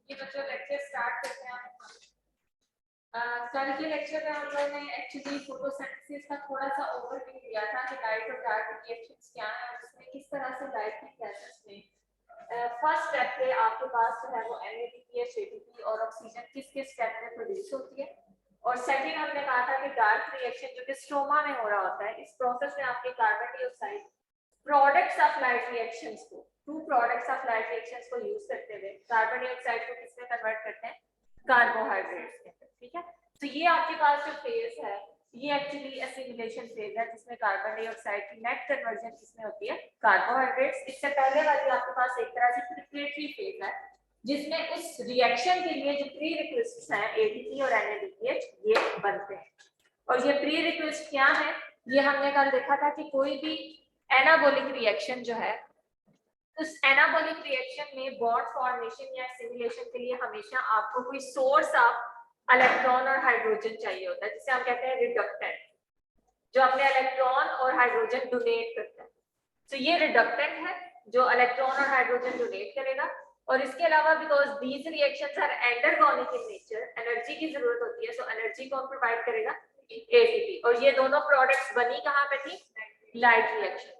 ये बच्चों lecture start करते हैं कल के लेक्चर में हम लोगों ने एक्चुअली फोटोसिंथेसिस का थोड़ा सा ओवरव्यू दिया था कि लाइट और डार्क रिएक्शंस क्या हैं और उसमें किस तरह से लाइट की गैसेस में फर्स्ट स्टेप पे आपके पास जो है वो NADPH ATP और ऑक्सीजन किस किस स्टेप में प्रोड्यूस होती है। और सेकंड हमने कहा था कि डार्क रिएक्शन जो कि स्ट्रोमा में हो रहा होता है, इस प्रोसेस में आपके carbon dioxide products of light reactions को two products of light reactions को यूज करते हुए कार्बन डाइऑक्साइड को किसमें कन्वर्ट करते हैं, कार्बोहाइड्रेट्स के अंदर। ठीक है, तो ये आपके पास जो फेज है ये एक्चुअली एसिमिलेशन फेज है जिसमें कार्बन डाइऑक्साइड की नेट कन्वर्जन किसमें होती है, कार्बोहाइड्रेट्स। इससे पहले वाली आपके पास एक तरह से प्रिपरेटरी फेज है जिसमें उस रिएक्शन के लिए जो प्री रिक्वेस्ट्स हैं ATP और NADPH ये बनते हैं। और ये प्री रिक्वेस्ट क्या है, ये हमने कल देखा था कि कोई भी एनाबॉलिक रिएक्शन जो है उस एनाबॉलिक रिएक्शन में बॉन्ड फॉर्मेशन या एसिमिलेशन के लिए हमेशा आपको कोई सोर्स ऑफ इलेक्ट्रॉन और हाइड्रोजन चाहिए होता है, जिसे हम कहते हैं रिडक्टेंट, जो अपने इलेक्ट्रॉन और हाइड्रोजन डोनेट करता है। तो ये रिडक्टेंट है जो इलेक्ट्रॉन और हाइड्रोजन डोनेट करेगा। और इसके अलावा because these reactions are endergonic in nature, energy की जरूरत होती है, सो एनर्जी कौन प्रोवाइड करेगा, ATP। और ये दोनों प्रोडक्ट्स बनी कहाँ पे थी, लाइट रिएक्शन।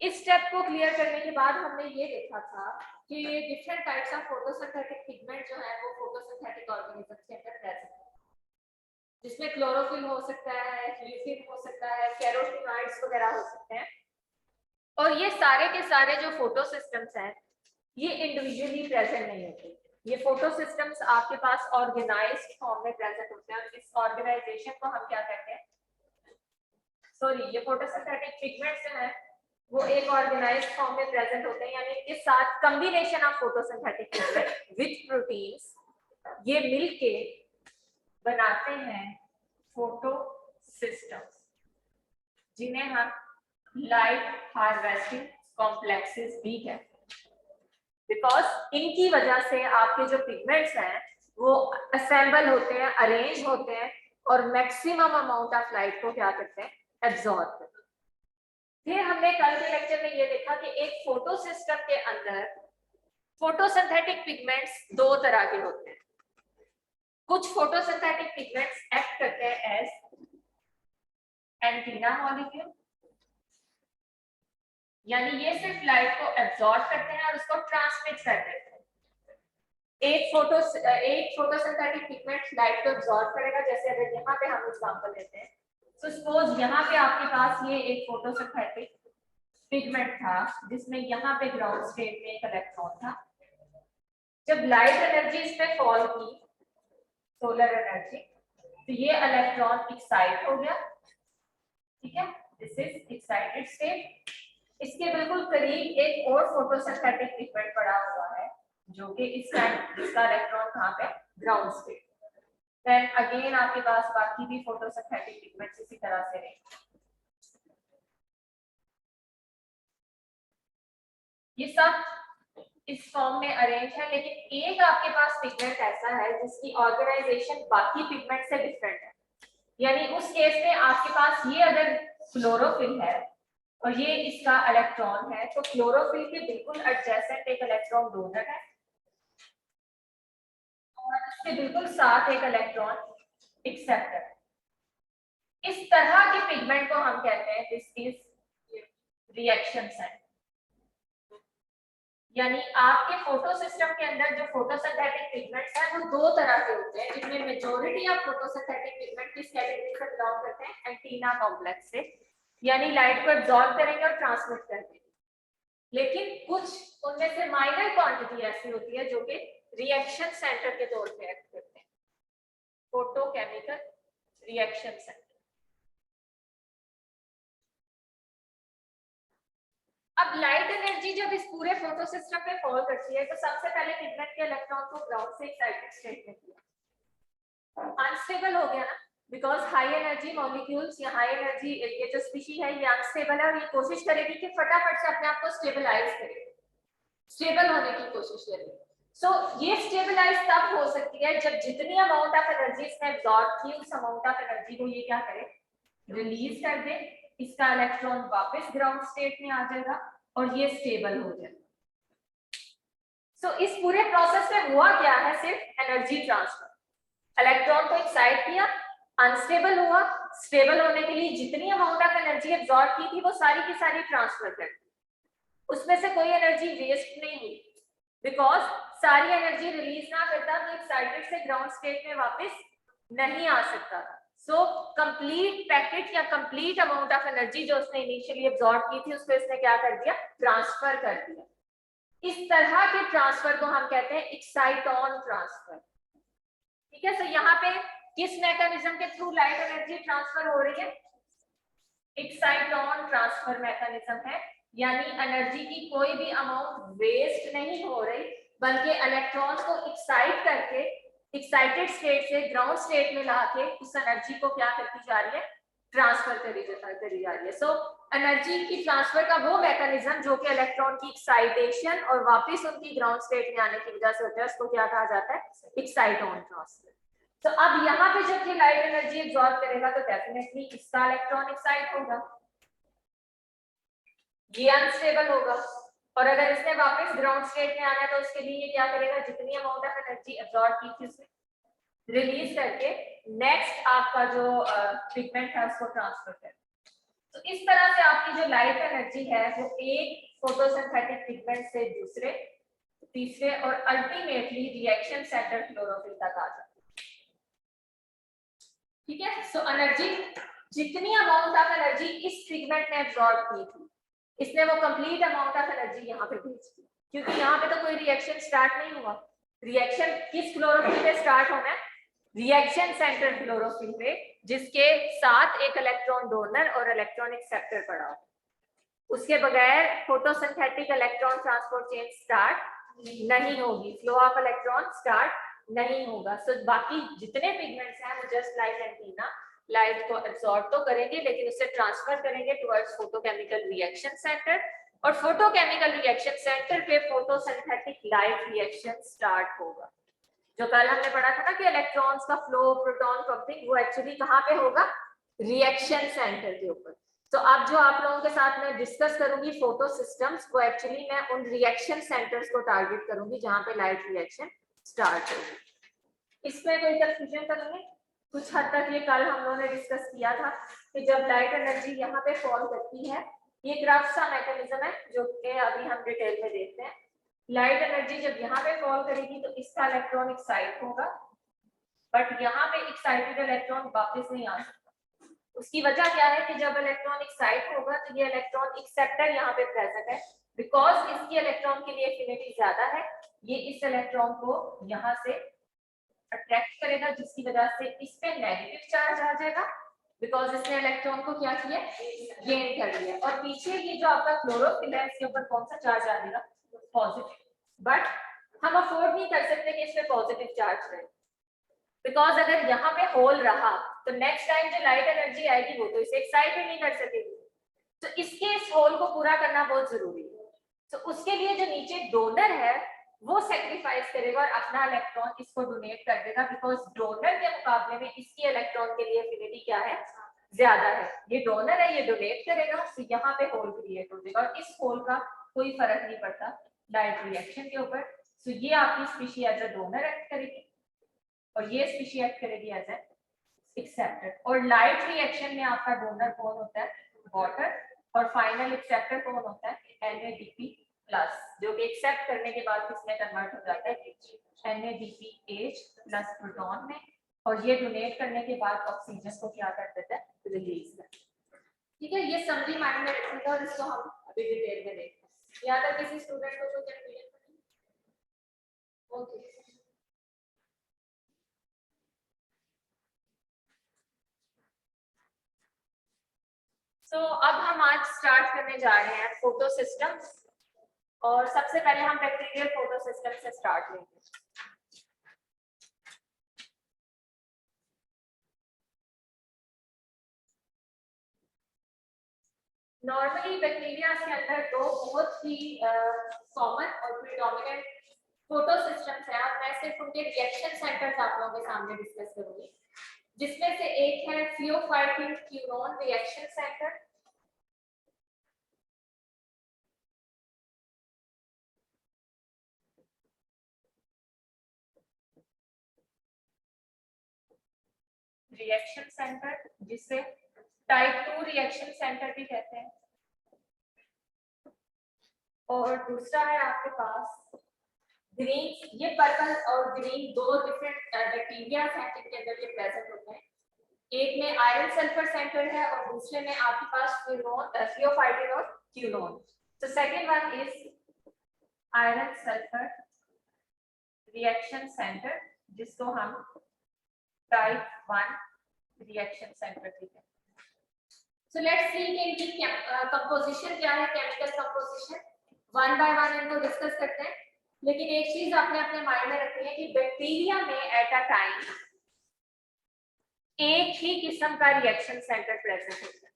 इस स्टेप को क्लियर करने के बाद हमने ये देखा था कि ये different types of photosynthetic pigment जो है वो फोटोसिंथेटिक ऑर्गेनिज्म के अंदर प्रेजेंट है, जिसमें क्लोरोफिल हो सकता है, ल्यूसिन हो सकता है, कैरोटीनॉइड्स वगैरह हो सकते हैं। और ये सारे के सारे जो फोटो सिस्टम्स हैं ये इंडिविजुअली प्रेजेंट नहीं होते, ये फोटो सिस्टम्स आपके पास ऑर्गेनाइज्ड फॉर्म में प्रेजेंट होते हैं। इस ऑर्गेनाइजेशन को हम क्या कहते हैं, सॉरी, ये फोटोसिंथेटिक पिगमेंट्स जो है वो एक ऑर्गेनाइज्ड फॉर्म में प्रेजेंट होते हैं, यानी इनके साथ combination of photosynthetic pigment with proteins ये मिलके बनाते हैं फोटो सिस्टम्स, जिन्हें हम लाइट हार्वेस्टिंग कॉम्प्लेक्सेस भी कहते हैं। बिकॉज इनकी वजह से आपके जो पिगमेंट्स हैं वो असेंबल होते हैं, अरेंज होते हैं और मैक्सिमम अमाउंट ऑफ लाइट को क्या करते हैं, एब्जॉर्ब करते हैं। फिर हमने कल के लेक्चर में ये देखा कि एक फोटो सिस्टम के अंदर फोटोसिंथेटिक पिगमेंट्स दो तरह के होते हैं। कुछ फोटोसिंथेटिक पिगमेंट्स एक्ट करते हैं एज एंटीना मॉलिक्यूल, यानी ये सिर्फ लाइट को एब्जॉर्ब करते हैं और उसको ट्रांसमिट कर देते हैं। एक फोटोसिंथेटिक पिगमेंट लाइट को एब्जॉर्ब करेगा, जैसे अगर यहाँ पे हम एग्जांपल लेते हैं, तो सपोज यहाँ पे आपके पास ये एक फोटोसिंथेटिक पिगमेंट था जिसमें यहाँ पे ग्राउंड स्टेट में एक इलेक्ट्रॉन था। जब लाइट एनर्जी इस पे फॉल की, सोलर एनर्जी, तो ये इलेक्ट्रॉन एक्साइट हो गया। ठीक है, दिस इज एक्साइटेड स्टेट। इसके बिल्कुल करीब एक और फोटोसिंथेटिक पिगमेंट पड़ा हुआ है जो कि इसका इलेक्ट्रॉन कहाँ पे, ग्राउंड स्टेट। देन अगेन आपके पास बाकी भी फोटोसिंथेटिक पिगमेंट्स इसी तरह से रहेंगे। ये सब इस फॉर्म में अरेंज है, लेकिन एक आपके पास पिगमेंट ऐसा है जिसकी ऑर्गेनाइजेशन बाकी पिगमेंट से डिफरेंट है। यानी उस केस में आपके पास ये अगर क्लोरोफिल है और ये इसका इलेक्ट्रॉन है, तो क्लोरोफिल के बिल्कुल एडजेसेंट एक इलेक्ट्रॉन डोनर है और इसके बिल्कुल साथ एक इलेक्ट्रॉन एक्सेप्टर है। इस तरह के पिगमेंट को हम कहते हैं दिस इज रिएक्शन साइट। यानी आपके फोटो सिस्टम के अंदर जो फोटोसिंथेटिक पिगमेंट्स हैं वो दो तरह के होते हैं, जिनमें मेजॉरिटी ऑफ फोटोसिंथेटिक पिगमेंट किस कैटेगरी से बिलोंग करते हैं, एंटीना कॉम्प्लेक्स से, यानी लाइट को एब्जॉर्ब करेंगे और ट्रांसमिट करेंगे। लेकिन कुछ उनमें से माइनर क्वांटिटी ऐसी होती है जो कि रिएक्शन सेंटर के तौर पे एक्ट करते हैं, फोटोकेमिकल रिएक्शन सेंटर। अब लाइट एनर्जी जब इस पूरे फोटो सिस्टम पे फॉल करती है तो सबसे पहले पिगमेंट के इलेक्ट्रॉन को ग्राउंड से एक्साइटेड स्टेट में किया, अनस्टेबल हो गया ना, बिकॉज हाई एनर्जी मॉलिक्यूल्स या हाई एनर्जी ये जो स्पीशी है ये अनस्टेबल है और ये कोशिश करेगी कि फटाफट से अपने आप को स्टेबलाइज करे, स्टेबल होने की कोशिश करेगी। सो ये स्टेबलाइज तब हो सकती है जब जितनी अमाउंट ऑफ एनर्जी इसने एब्जॉर्ब की उस अमाउंट ऑफ एनर्जी को ये क्या करे, रिलीज कर दे। इसका इलेक्ट्रॉन वापस ग्राउंड स्टेट में आ जाएगा और ये स्टेबल हो जाएगा। सो इस पूरे प्रोसेस में हुआ क्या है, सिर्फ एनर्जी ट्रांसफर। इलेक्ट्रॉन को एक्साइट किया, अनस्टेबल हुआ, स्टेबल होने के लिए जितनी अमाउंट ऑफ एनर्जी एब्जॉर्ब की थी वो सारी की सारी ट्रांसफर कर दी, उसमें से कोई एनर्जी वेस्ट नहीं हुई, बिकॉज सारी एनर्जी रिलीज ना करता तो एक्साइटेड से ग्राउंड स्टेट में वापस नहीं आ सकता था। सो कंप्लीट पैकेट या कंप्लीट अमाउंट ऑफ एनर्जी जो उसने इनिशियली एब्जॉर्ब की थी उसको इसने क्या कर दिया, ट्रांसफर कर दिया। इस तरह के ट्रांसफर को हम कहते हैं एक्साइटॉन ट्रांसफर। ठीक है, सो यहाँ पे किस मैकेनिज्म के थ्रू लाइट एनर्जी ट्रांसफर हो रही है, एक्साइटॉन ट्रांसफर मैकेनिज्म है, यानी एनर्जी की कोई भी अमाउंट वेस्ट नहीं हो रही, बल्कि इलेक्ट्रॉन्स को एक्साइट करके एक्साइटेड स्टेट से ग्राउंड स्टेट में लाके उस एनर्जी को क्या करती जा रही है, ट्रांसफर करी जा रही है। सो एनर्जी की ट्रांसफर का वो मैकेनिज्म जो कि इलेक्ट्रॉन की एक्साइटेशन और वापस उनकी ग्राउंड स्टेट में आने की वजह से होता है, उसको क्या कहा जाता है, एक्साइटॉन ट्रांसफर। तो अब यहाँ पे जब ये लाइट एनर्जी एब्जॉर्ब करेगा तो डेफिनेटली इसका इलेक्ट्रॉन एक्साइट होगा, ये अनस्टेबल होगा, और अगर इसने वापस ग्राउंड स्टेट में आना है तो उसके लिए ये क्या करेगा, जितनी अमाउंट ऑफ एनर्जी एब्जॉर्ब की थी उसे रिलीज करके नेक्स्ट आपका जो पिगमेंट है उसको ट्रांसफर करेगा। तो इस तरह से आपकी जो लाइट एनर्जी है वो एक फोटोसिंथेटिक पिगमेंट से दूसरे, तीसरे और अल्टीमेटली रिएक्शन सेंटर क्लोरोफिल तक आ जाती है। ठीक है, सो एनर्जी, जितनी अमाउंट ऑफ एनर्जी इस पिगमेंट ने एब्जॉर्ब की थी, इसने वो कंप्लीट अमाउंट ऑफ एनर्जी यहाँ पे भेज दी, क्योंकि यहाँ पे तो कोई रिएक्शन स्टार्ट नहीं हुआ। रिएक्शन किस क्लोरोफिल पे स्टार्ट होना है, रिएक्शन सेंटर क्लोरोफिल पे, जिसके साथ एक इलेक्ट्रॉन डोनर और इलेक्ट्रॉन एक्सेप्टर पड़ा हो। उसके बगैर photosynthetic electron transport chain start नहीं होगी, फ्लो ऑफ इलेक्ट्रॉन स्टार्ट नहीं होगा। सो बाकी जितने पिगमेंट्स हैं वो जस्ट लाइक एंटीना लाइट को एब्सॉर्ब तो करेंगे लेकिन उससे ट्रांसफर करेंगे टुवर्ड्स फोटोकेमिकल रिएक्शन सेंटर, और फोटोकेमिकल रिएक्शन सेंटर पे फोटोसिंथेटिक लाइट रिएक्शन स्टार्ट होगा। जो कल हमने पढ़ा था ना कि इलेक्ट्रॉन्स का फ्लो, प्रोटॉन पंपिंग, वो एक्चुअली कहाँ पे होगा, रिएक्शन सेंटर के ऊपर। तो अब जो आप लोगों के साथ मैं डिस्कस करूंगी फोटो सिस्टम्स, वो एक्चुअली मैं उन रिएक्शन सेंटर्स को टारगेट करूंगी जहां पे लाइट रिएक्शन स्टार्ट होगी। इसमें कोई कंफ्यूजन करेंगे, कुछ हद तक ये कल हम लोगों ने डिस्कस किया था कि जब लाइट एनर्जी यहाँ पे फॉल करती है, ये ग्राफ सा मैकेनिज्म है जो कि अभी हम डिटेल में देखते हैं। लाइट एनर्जी जब यहाँ पे फॉल करेगी तो इसका इलेक्ट्रॉन एक्साइट होगा, बट यहाँ पे एक्साइटेड इलेक्ट्रॉन वापस नहीं आ सकता। उसकी वजह क्या है कि जब इलेक्ट्रॉन एक्साइट होगा तो ये इलेक्ट्रॉन एक्सेप्टर यहाँ पे प्रेजेंट है, बिकॉज इसकी इलेक्ट्रॉन के लिए एफिनिटी ज्यादा है, ये इस इलेक्ट्रॉन को यहाँ से अट्रैक्ट करेगा, जिसकी वजह से इस पे नेगेटिव चार्ज आ जाएगा, बिकॉज इसने इलेक्ट्रॉन को क्या किया, गेन कर लिया। और पीछे ये जो आपका क्लोरोफिल है इसके ऊपर कौन सा चार्ज आ जाएगा, पॉजिटिव। बट हम अफोर्ड नहीं कर सकते कि इसमें पॉजिटिव चार्ज रहे, बिकॉज अगर यहाँ पे होल रहा तो नेक्स्ट टाइम जो लाइट एनर्जी आएगी वो तो इसे एक्साइट नहीं कर सकेगी। तो इसके इस होल को पूरा करना बहुत जरूरी है। तो उसके लिए जो नीचे डोनर है वो सेक्रीफाइस करेगा और अपना इलेक्ट्रॉन इसको डोनेट कर देगा, बिकॉज डोनर के मुकाबले में इसकी इलेक्ट्रॉन के लिए एफिनिटी क्या है, ज्यादा है। ये डोनर है, ये डोनेट करेगा, तो यहाँ पे होल क्रिएट हो जाएगा और इस होल का कोई फर्क नहीं पड़ता लाइट रिएक्शन के ऊपर। तो ये आपकी species as a donor act करेगी और ये स्पीशी एक्ट करेगी एज ए एक्सेप्टर। और लाइट रिएक्शन में आपका डोनर कौन होता है, वाटर, और फाइनल एक्सेप्टर कौन होता है, NADP प्लस, जो कि एक्सेप्ट करने के बाद किसमें कन्वर्ट हो जाता है, NADPH प्लस प्रोटॉन में, और ये डोनेट करने के बाद ऑक्सीजन को क्या कर देता है, रिलीज करता है। ठीक है, ये समरी माइंड में रखिएगा और इसको हम अभी डिटेल में देखते हैं। यहाँ तक किसी स्टूडेंट को कुछ कंफ्यूजन ओके। तो अब हम आज स्टार्ट करने जा रहे हैं फोटो सिस्टम्स, और सबसे पहले हम बैक्टीरियल फोटो सिस्टम से स्टार्ट लेंगे। नॉर्मली बैक्टीरिया के अंदर दो बहुत ही कॉमन और प्रीडोमिनेंट फोटो सिस्टम्स हैं, और मैं सिर्फ उनके रिएक्शन सेंटर्स आप लोगों के सामने डिस्कस करूंगी, जिसमें से एक है pheophytin quinone reaction center, reaction center, जिसे टाइप 2 रिएक्शन सेंटर भी कहते हैं, और दूसरा है आपके पास ग्रीन। ये पर्पल और ग्रीन दो डिफरेंट बैक्टीरिया हैं जिनके अंदर ये प्रेजेंट होते हैं। एक में आयरन सल्फर सेंटर है और दूसरे में आपके पास थियोफाइटिन और क्यूनोन। तो second one is iron sulphur reaction centre, जिसको हम टाइप 1 रिएक्शन सेंटर कहते हैं। सो लेट्स सी कि इनकी कंपोजिशन क्या है, chemical composition one by one इनको डिस्कस करते हैं। लेकिन एक चीज आपने अपने माइंड में रखनी है कि बैक्टीरिया में एट अ टाइम एक ही किस्म का रिएक्शन सेंटर प्रेजेंट होता है।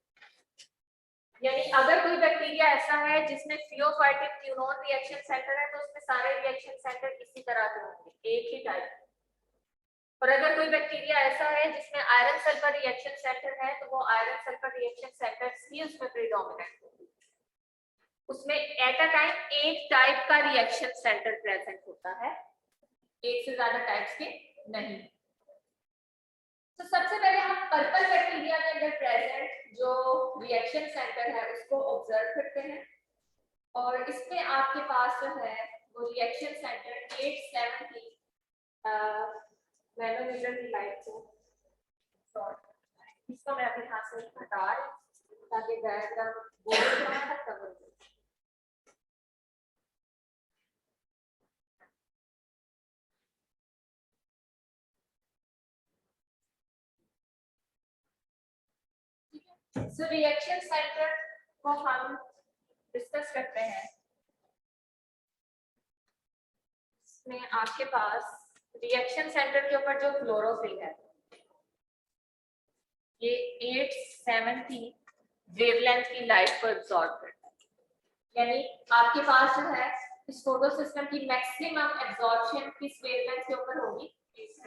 यानी अगर कोई बैक्टीरिया ऐसा है जिसमें थियोफाइटिन क्यूनोन रिएक्शन सेंटर है तो उसमें सारे रिएक्शन सेंटर इसी तरह के होंगे, एक ही टाइप। और अगर कोई बैक्टीरिया ऐसा है जिसमें आयरन सल्फर रिएक्शन सेंटर है तो वो आयरन सल्फर रिएक्शन सेंटर ही उसमें प्रीडोमिनेंट होंगे। उसमें एट अ टाइम एक टाइप का रिएक्शन सेंटर प्रेजेंट होता है, एक से ज्यादा टाइप्स के नहीं। तो सबसे पहले हम पर्पल बैक्टीरिया के अंदर प्रेजेंट जो रिएक्शन सेंटर है उसको ऑब्जर्व करते हैं। और इसमें आपके पास जो है वो रिएक्शन सेंटर 870 नैनोमीटर की लाइट को, इसको मैं अपने हाथ से हटा रही हूं ताकि डायग्राम बोर्ड तक कवर हो। सो रिएक्शन सेंटर को हम डिस्कस करते हैं। इसमें आपके पास रिएक्शन सेंटर के ऊपर जो क्लोरोफिल है ये 870 वेवलेंथ की लाइट को एब्सॉर्ब करता है। यानी आपके पास जो है इस फोटो सिस्टम की मैक्सिमम एब्सॉर्प्शन किस वेवलेंथ के ऊपर होगी,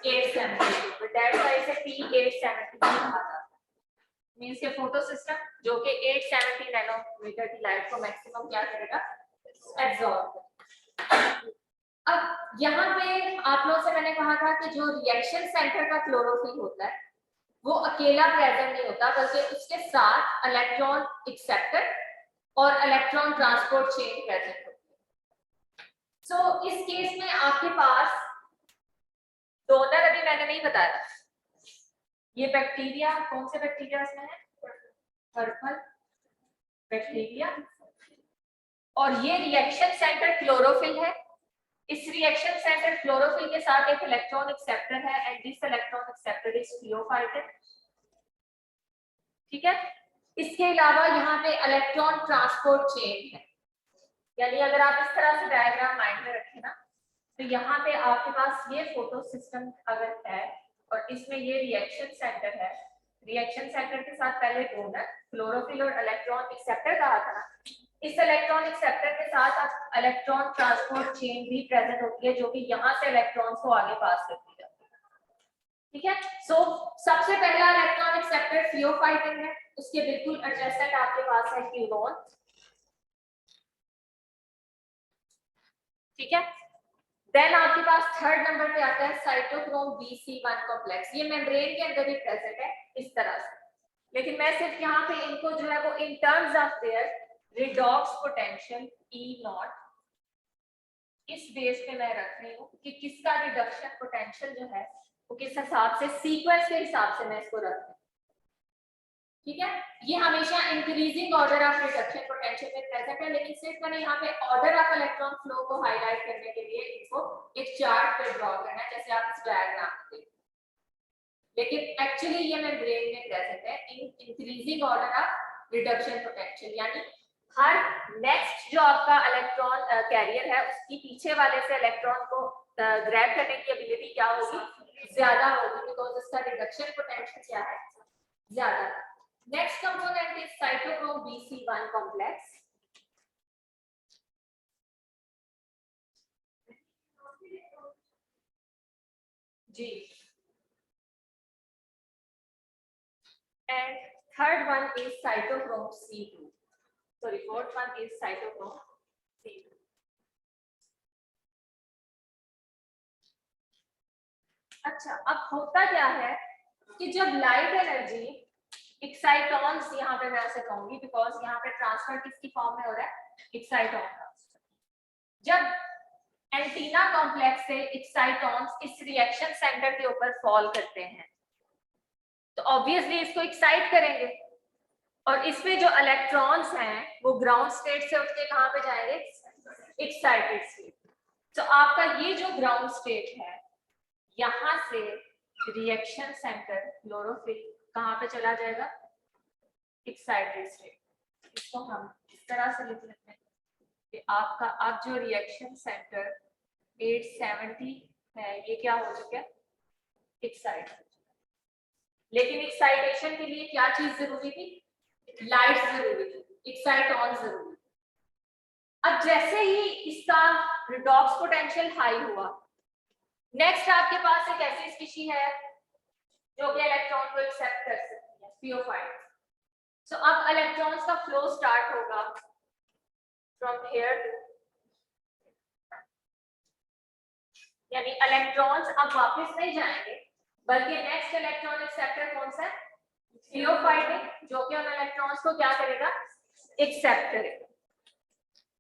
870 के ऊपर। दैट्स व्हाई इसे P870 कहा जाता है। मींस के फोटो सिस्टम जो कि 870 नैनोमीटर की लाइट को मैक्सिमम क्या करेगा, एब्सॉर्ब। अब यहाँ पे आप लोगों से मैंने कहा था कि जो रिएक्शन सेंटर का क्लोरोफिल होता है वो अकेला प्रेजेंट नहीं होता बल्कि उसके साथ इलेक्ट्रॉन एक्सेप्टर और इलेक्ट्रॉन ट्रांसपोर्ट चेन प्रेजेंट होती है। सो इस केस में आपके पास डोनर अभी मैंने नहीं बताया। ये बैक्टीरिया कौन से बैक्टीरिया इसमें है, पर्पल बैक्टीरिया, और ये रिएक्शन सेंटर क्लोरोफिल है। इस रिएक्शन सेंटर क्लोरोफिल के साथ एक इलेक्ट्रॉन एक्सेप्टर है and this electron acceptor is pheophytin. ठीक है, इसके अलावा यहाँ पे इलेक्ट्रॉन ट्रांसपोर्ट चेन है। यानी अगर आप इस तरह से डायग्राम माइंड में रखें ना तो यहाँ पे आपके पास ये फोटो सिस्टम अगर है और इसमें ये रिएक्शन सेंटर है, रिएक्शन सेंटर के साथ पहले डोनर क्लोरोफिल और इलेक्ट्रॉन एक्सेप्टर कहा था ना, इस इलेक्ट्रॉन एक्सेप्टर के साथ आप इलेक्ट्रॉन ट्रांसपोर्ट चेन भी प्रेजेंट होती है जो कि यहाँ से इलेक्ट्रॉन्स को आगे पास करती है। ठीक है, सो सबसे पहला इलेक्ट्रॉन एक्सेप्टर थियोफाइटिन है, उसके बिल्कुल एडजेसेंट आपके पास है क्यूनोन। ठीक है, देन आपके पास थर्ड नंबर पे आता है साइटोक्रोम BC1 कॉम्प्लेक्स। ये मेम्ब्रेन के अंदर भी प्रेजेंट है इस तरह से, लेकिन मैं सिर्फ यहाँ पे इनको जो है वो in terms of their redox potential E0 इस बेस पे मैं रख रही हूँ कि किसका रिडक्शन पोटेंशियल जो है वो किस हिसाब से, सीक्वेंस के हिसाब से मैं इसको रख रही हूँ। ठीक है, ये हमेशा increasing order of reduction potential में प्रेजेंट है, लेकिन सिर्फ मैंने यहाँ पे ऑर्डर ऑफ इलेक्ट्रॉन फ्लो को हाईलाइट करने के लिए इसको एक चार्ट पे ड्रॉ करना है जैसे आप इस डायग्राम में देखिए। लेकिन एक्चुअली ये मेम्ब्रेन में प्रेजेंट है in increasing order of reduction potential. यानी हर नेक्स्ट जो आपका इलेक्ट्रॉन कैरियर है उसकी पीछे वाले से इलेक्ट्रॉन को ग्रैब करने की एबिलिटी क्या होगी, ज्यादा होगी, बिकॉज इसका रिडक्शन पोटेंशियल क्या है, ज्यादा। Next component is cytochrome BC1 complex. G. And third one is cytochrome C2. Sorry, fourth one is cytochrome C2. अच्छा, अब होता क्या है कि जब लाइट एनर्जी एक्साइटॉन्स, यहाँ पे मैं ऐसे कहूंगी बिकॉज यहाँ पे ट्रांसफर किसकी फॉर्म में हो रहा है, एक्साइटॉन ट्रांसफर। जब एंटीना कॉम्प्लेक्स से एक्साइटॉन्स इस रिएक्शन सेंटर के ऊपर फॉल करते हैं तो ऑब्वियसली इसको एक्साइट करेंगे और इसमें जो इलेक्ट्रॉन्स हैं वो ग्राउंड स्टेट से उठ के कहाँ पे जाएंगे, एक्साइटेड स्टेट। तो आपका ये जो ग्राउंड स्टेट है यहाँ से रिएक्शन सेंटर क्लोरोफिल कहाँ पे चला जाएगा, एक्साइटेड स्टेट। इसको हम इस तरह से लिख लेते हैं कि आपका अब जो रिएक्शन सेंटर 870 है ये क्या हो चुका है, एक्साइट। लेकिन एक्साइटेशन के लिए क्या चीज जरूरी थी, लाइट जरूरी थी, एक्साइटॉन जरूरी। अब जैसे ही इसका रिडॉक्स पोटेंशियल हाई हुआ, नेक्स्ट आपके पास एक ऐसी स्पीशी है जो कि इलेक्ट्रॉन को एक्सेप्ट कर सकती है, थियोफाइट। सो अब इलेक्ट्रॉन्स का फ्लो स्टार्ट होगा फ्रॉम हियर टू, यानी इलेक्ट्रॉन्स अब वापस नहीं जाएंगे बल्कि नेक्स्ट इलेक्ट्रॉन एक्सेप्टर कौन सा है, थियोफाइटिक, जो कि उन इलेक्ट्रॉन्स को क्या करेगा, एक्सेप्ट करेगा।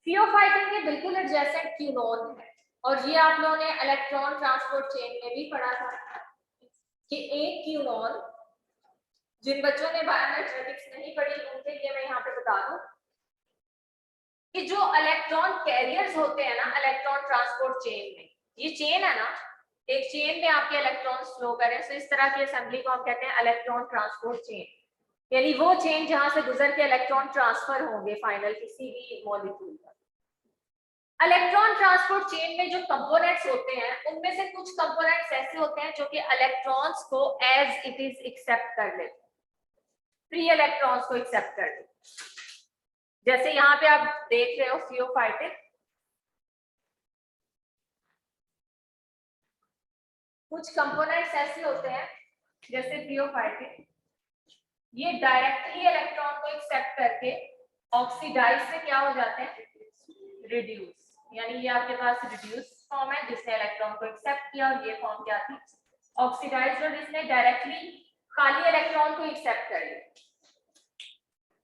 थियोफाइटिक के बिल्कुल एडजेसेंट क्यूनोन है और ये आप लोगों ने इलेक्ट्रॉन ट्रांसपोर्ट चेन में भी पढ़ा था कि एक क्यूनोन, जिन बच्चों ने बायोमेट्रिक्स नहीं पढ़ी उनके लिए मैं यहाँ पे बता दूं कि जो इलेक्ट्रॉन कैरियर्स होते हैं ना इलेक्ट्रॉन ट्रांसपोर्ट चेन में, ये चेन है ना, एक चेन में आपके इलेक्ट्रॉन्स फ्लो करें, तो इस तरह की असेंबली को हम कहते हैं इलेक्ट्रॉन ट्रांसपोर्ट चेन, यानी वो चेन जहां से गुजर के इलेक्ट्रॉन ट्रांसफर होंगे फाइनल किसी भी मॉलिक्यूल पर। इलेक्ट्रॉन ट्रांसपोर्ट चेन में जो कंपोनेंट्स होते हैं उनमें से कुछ कंपोनेंट्स ऐसे होते हैं जो कि इलेक्ट्रॉन्स को एज इट इज एक्सेप्ट कर लेते हैं, फ्री इलेक्ट्रॉन्स को एक्सेप्ट कर लेते हैं। जैसे यहाँ पे आप देख रहे हो थियोफाइटिक, कुछ कंपोनेंट्स ऐसे होते हैं जैसे थियोफाइटिक, ये डायरेक्टली इलेक्ट्रॉन को एक्सेप्ट करके ऑक्सीडाइज से क्या हो जाते हैं, रिड्यूस, यानी ये आपके पास रिड्यूस फॉर्म है जिसने इलेक्ट्रॉन को एक्सेप्ट किया और ये फॉर्म क्या थी, ऑक्सीडाइज्ड, और जिसने डायरेक्टली खाली इलेक्ट्रॉन को एक्सेप्ट कर लिया।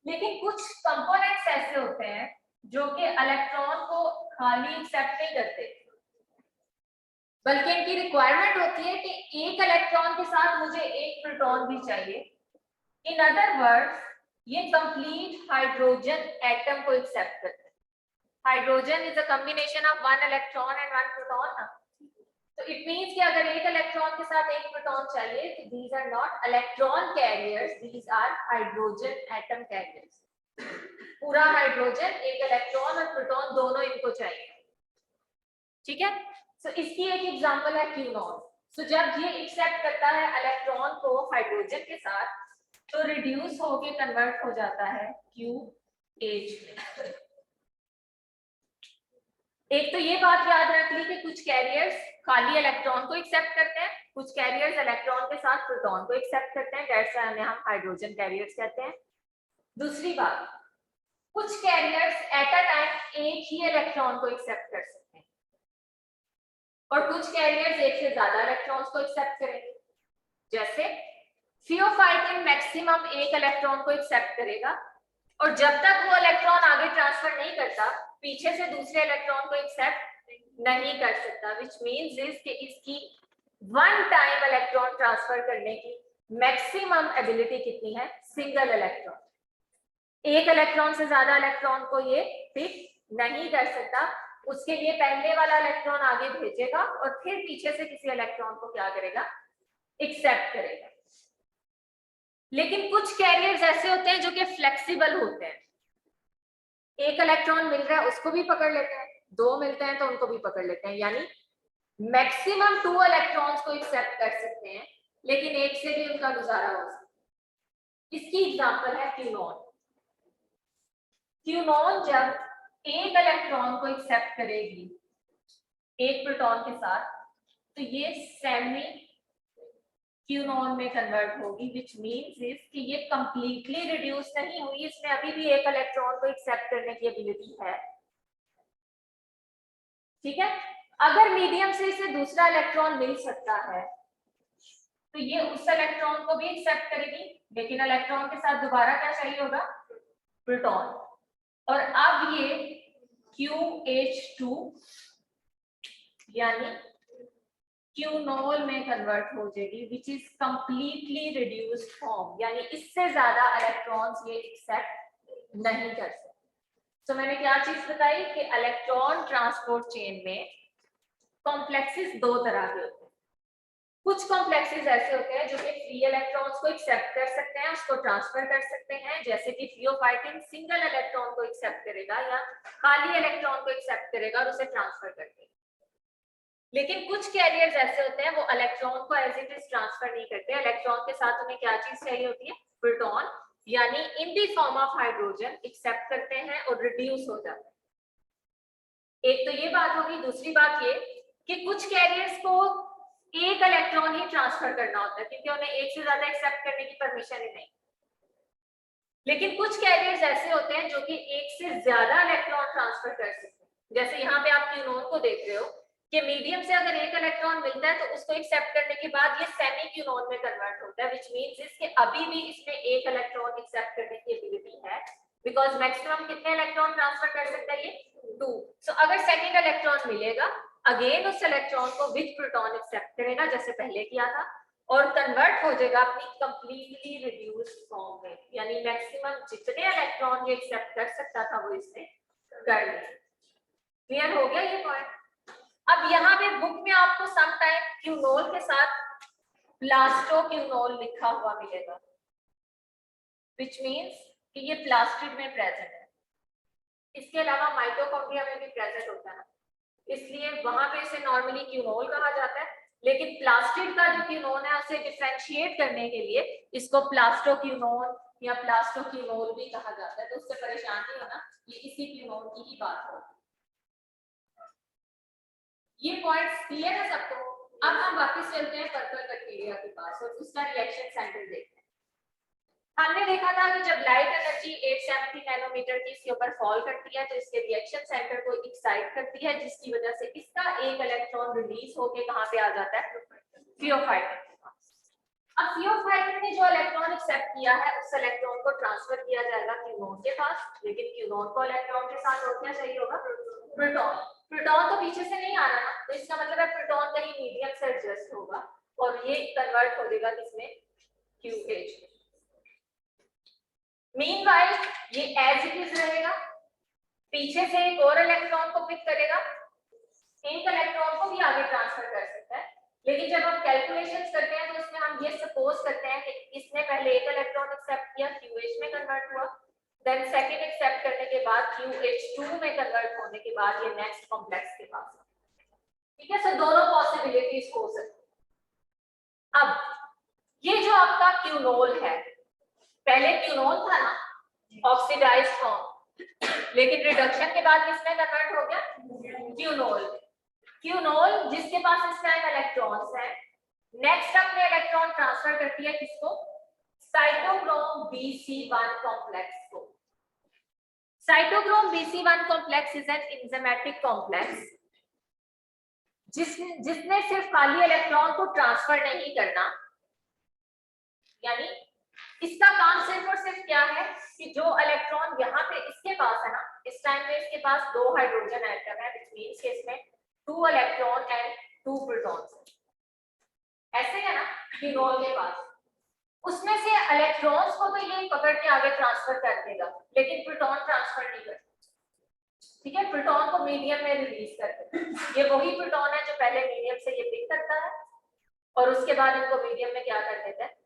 लेकिन कुछ कंपोनेंट्स ऐसे होते हैं जो कि इलेक्ट्रॉन को खाली एक्सेप्ट नहीं करते बल्कि इनकी रिक्वायरमेंट होती है कि एक इलेक्ट्रॉन के साथ मुझे एक प्रोटॉन भी चाहिए। इन अदर वर्ड्स ये कंप्लीट हाइड्रोजन एटम को एक्सेप्ट करते हैं। Hydrogen is a combination of one electron and one proton ना, तो इट मींस कि अगर एक इलेक्ट्रॉन के साथ एक प्रोटॉन चाहिए तो these are not electron carriers, these are hydrogen atom carriers. पूरा हाइड्रोजन, एक इलेक्ट्रॉन और प्रोटॉन दोनों इनको चाहिए, ठीक है। सो इसकी एक एग्जांपल है क्यूनॉन। सो जब ये एक्सेप्ट करता है इलेक्ट्रॉन को हाइड्रोजन के साथ तो रिड्यूस होके कन्वर्ट हो जाता है QH में। एक तो ये बात याद रख ली कि कुछ कैरियर्स खाली इलेक्ट्रॉन को एक्सेप्ट करते हैं, कुछ कैरियर्स इलेक्ट्रॉन के साथ प्रोटॉन को एक्सेप्ट करते हैं, दैट्स व्हाई हम हाइड्रोजन कैरियर्स कहते हैं। दूसरी बात, कुछ कैरियर्स एट अ टाइम एक ही इलेक्ट्रॉन को एक्सेप्ट कर सकते हैं और कुछ कैरियर्स एक से ज्यादा इलेक्ट्रॉन्स को एक्सेप्ट करेंगे। जैसे थियोफाइटिन मैक्सिमम एक इलेक्ट्रॉन को एक्सेप्ट करेगा और जब तक वो इलेक्ट्रॉन आगे ट्रांसफर नहीं करता पीछे से दूसरे इलेक्ट्रॉन को एक्सेप्ट नहीं कर सकता, व्हिच मींस इज कि इसकी वन टाइम इलेक्ट्रॉन ट्रांसफर करने की मैक्सिमम एबिलिटी कितनी है, सिंगल इलेक्ट्रॉन। एक इलेक्ट्रॉन से ज्यादा इलेक्ट्रॉन को ये पिक नहीं कर सकता, उसके लिए पहले वाला इलेक्ट्रॉन आगे भेजेगा और फिर पीछे से किसी इलेक्ट्रॉन को क्या करेगा, एक्सेप्ट करेगा। लेकिन कुछ कैरियर्स ऐसे होते हैं जो कि फ्लेक्सिबल होते हैं, एक इलेक्ट्रॉन मिल रहा है उसको भी पकड़ लेते हैं, दो मिलते हैं तो उनको भी पकड़ लेते हैं, यानी मैक्सिमम 2 इलेक्ट्रॉन्स को एक्सेप्ट कर सकते हैं लेकिन एक से भी उनका गुजारा हो सकता है। इसकी एग्जांपल है क्यूनॉन। क्यूनॉन जब एक इलेक्ट्रॉन को एक्सेप्ट करेगी एक प्रोटॉन के साथ तो ये सेमी क्यूनॉन में कन्वर्ट होगी, व्हिच मींस इज कि ये कंप्लीटली रिड्यूस नहीं हुई, इसमें अभी भी एक इलेक्ट्रॉन को एक्सेप्ट करने की एबिलिटी है, ठीक है। अगर मीडियम से इसे दूसरा इलेक्ट्रॉन मिल सकता है तो ये उस इलेक्ट्रॉन को भी एक्सेप्ट करेगी, लेकिन इलेक्ट्रॉन के साथ दोबारा क्या चाहिए होगा, प्रोटॉन। और अब ये QH2 यानी क्यूनोल में कन्वर्ट हो जाएगी, which is completely reduced form, यानी इससे ज्यादा इलेक्ट्रॉन्स ये एक्सेप्ट नहीं कर सकते। तो मैंने क्या चीज बताई कि इलेक्ट्रॉन ट्रांसपोर्ट चेन में कॉम्प्लेक्सेस दो तरह के होते हैं। कुछ कॉम्प्लेक्सेस ऐसे होते हैं जो कि फ्री इलेक्ट्रॉन्स को एक्सेप्ट कर सकते हैं, उसको ट्रांसफर कर सकते हैं, जैसे कि थियोफाइटिन सिंगल इलेक्ट्रॉन को एक्सेप्ट करेगा या खाली इलेक्ट्रॉन को एक्सेप्ट करेगा और उसे ट्रांसफर कर देगा। लेकिन कुछ कैरियर्स ऐसे होते हैं वो इलेक्ट्रॉन को एज इट इज ट्रांसफर नहीं करते, इलेक्ट्रॉन के साथ उन्हें क्या चीज चाहिए होती है, प्रोटॉन, यानी in the form of hydrogen accept करते हैं और रिड्यूस हो जाते हैं। एक तो ये बात होगी, दूसरी बात ये कि कुछ कैरियर्स को एक इलेक्ट्रॉन ही ट्रांसफर करना होता है क्योंकि उन्हें एक से ज्यादा एक्सेप्ट करने की परमिशन ही नहीं। लेकिन कुछ कैरियर्स ऐसे होते हैं जो कि एक से ज्यादा इलेक्ट्रॉन ट्रांसफर कर सकते हैं, जैसे यहाँ पे आप क्यूनोन को देख रहे हो कि मीडियम से अगर एक इलेक्ट्रॉन मिलता है तो उसको एक्सेप्ट करने के बाद ये सेमी क्यूनोन में कन्वर्ट होता है, व्हिच मींस इसके अभी भी इसमें एक इलेक्ट्रॉन एक्सेप्ट करने की एबिलिटी है, बिकॉज मैक्सिमम कितने इलेक्ट्रॉन ट्रांसफर कर सकता है ये, 2। सो अगर सेकंड इलेक्ट्रॉन मिलेगा, अगेन उस इलेक्ट्रॉन को विद प्रोटॉन एक्सेप्ट करेगा जैसे पहले किया था और कन्वर्ट हो जाएगा अपनी कंप्लीटली रिड्यूस्ड फॉर्म में, यानी मैक्सिमम जितने इलेक्ट्रॉन ये एक्सेप्ट कर सकता था वो इसने कर लिया। क्लियर हो गया ये पॉइंट? अब यहाँ पे बुक में आपको सम टाइम क्यूनोल के साथ प्लास्टोक्यूनोल लिखा हुआ मिलेगा, व्हिच मींस कि ये प्लास्टिड में प्रेजेंट है। इसके अलावा माइटोकॉन्ड्रिया में भी प्रेजेंट होता है, इसलिए वहां पे इसे नॉर्मली क्यूनोल कहा जाता है, लेकिन प्लास्टिड का जो क्यूनोन है उसे डिफरेंशिएट करने के लिए इसको प्लास्टोक्यूनोन या प्लास्टोक्यूनोल भी कहा जाता है, तो उससे परेशान नहीं होना, ये इसी क्यूनोन की ही बात है। ये पॉइंट्स क्लियर है सबको? अब हम वापस चलते हैं पर्पल बैक्टीरिया के पास और उसका रिएक्शन सेंटर देखते हैं। हमने देखा था कि जब लाइट एनर्जी 870 नैनोमीटर की इसके ऊपर फॉल करती है तो इसके रिएक्शन सेंटर को एक्साइट करती है, जिसकी वजह से इसका एक इलेक्ट्रॉन रिलीज होके कहां पे आ जाता है, थियोफाइटिन के पास। अब थियोफाइटिन ने जो इलेक्ट्रॉन एक्सेप्ट किया है उस इलेक्ट्रॉन को ट्रांसफर किया जाएगा क्यूनोन के पास, लेकिन क्यूनोन को इलेक्ट्रॉन के साथ और क्या चाहिए होगा, प्रोटॉन। प्रोटॉन तो पीछे से नहीं आ रहा ना, तो इसका मतलब है प्रोटॉन कहीं मीडियम से एडजस्ट होगा और ये कन्वर्ट हो जाएगा किसमें, QH। मीनवाइल ये एज इट इज रहेगा, पीछे से एक और इलेक्ट्रॉन को पिक करेगा, एक इलेक्ट्रॉन को भी आगे ट्रांसफर कर सकता है, लेकिन जब हम कैलकुलेशंस करते हैं तो उसमें हम ये सपोज करते हैं कि इसने पहले एक इलेक्ट्रॉन एक्सेप्ट किया, QH में कन्वर्ट हुआ, देन सेकंड एक्सेप्ट करने के बाद QH2 में कन्वर्ट होने के बाद ये नेक्स्ट कॉम्प्लेक्स के पास, ठीक है। सो दोनों पॉसिबिलिटीज हो सकती है। अब ये जो आपका क्यूनोल है, पहले क्यूनोल था ना, ऑक्सीडाइज्ड फॉर्म, लेकिन रिडक्शन के बाद किसमें कन्वर्ट हो गया, क्यूनोल। क्यूनोल जिसके पास इस टाइम इलेक्ट्रॉन्स हैं, नेक्स्ट अपने इलेक्ट्रॉन ट्रांसफर करती है किसको, साइटोक्रोम Bc1 कॉम्प्लेक्स को। Cytochrome Bc1 complex is an enzymatic complex जिसने सिर्फ खाली इलेक्ट्रॉन को ट्रांसफर नहीं करना, यानी इसका काम सिर्फ और सिर्फ क्या है कि जो इलेक्ट्रॉन यहाँ पे इसके पास है ना, इस टाइम पे इसके पास 2 हाइड्रोजन एटम है, व्हिच मींस कि इसमें 2 इलेक्ट्रॉन एंड 2 प्रोटॉन्स, ऐसे है ना क्यूनोल के पास, उसमें से इलेक्ट्रॉन्स को तो ये पकड़ के आगे ट्रांसफर कर देगा, लेकिन प्रोटॉन ट्रांसफर नहीं करता, ठीक है। प्रोटॉन को मीडियम में रिलीज कर देता, ये वही प्रोटॉन है जो पहले मीडियम से ये पिक करता है और उसके बाद इनको मीडियम में क्या कर देता है,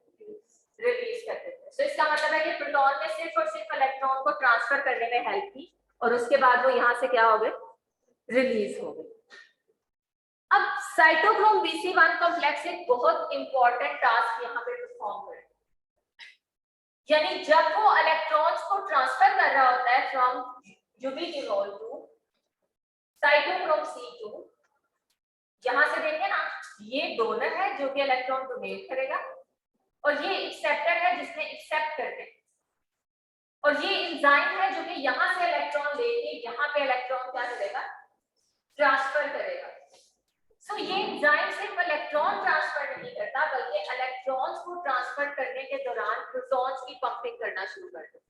रिलीज कर देते हैं। सो इसका मतलब है कि प्रोटॉन ने सिर्फ और सिर्फ इलेक्ट्रॉन को ट्रांसफर करने में हेल्प की और उसके बाद वो यहाँ से क्या हो गए, रिलीज हो गए। अब साइटोक्रोम Bc1 कॉम्प्लेक्स एक बहुत इंपॉर्टेंट टास्क यहाँ पे परफॉर्म करे, यानी जब वो इलेक्ट्रॉन्स को ट्रांसफर कर रहा होता है फ्रॉम यूबिक्यूनोल टू साइटोक्रोम C2, यहां से देखें ना, ये डोनर है जो कि इलेक्ट्रॉन डोनेट करेगा और ये एक्सेप्टर है जिसने एक्सेप्ट कर दिया, और ये एंजाइम है जो कि यहां से इलेक्ट्रॉन लेके यहां पे इलेक्ट्रॉन क्या करेगा, ट्रांसफर करेगा। सो ये एंजाइम सिर्फ इलेक्ट्रॉन ट्रांसफर नहीं करता बल्कि इलेक्ट्रॉन्स को ट्रांसफर करने के दौरान प्रोटॉन्स की पंपिंग करना शुरू कर देता है,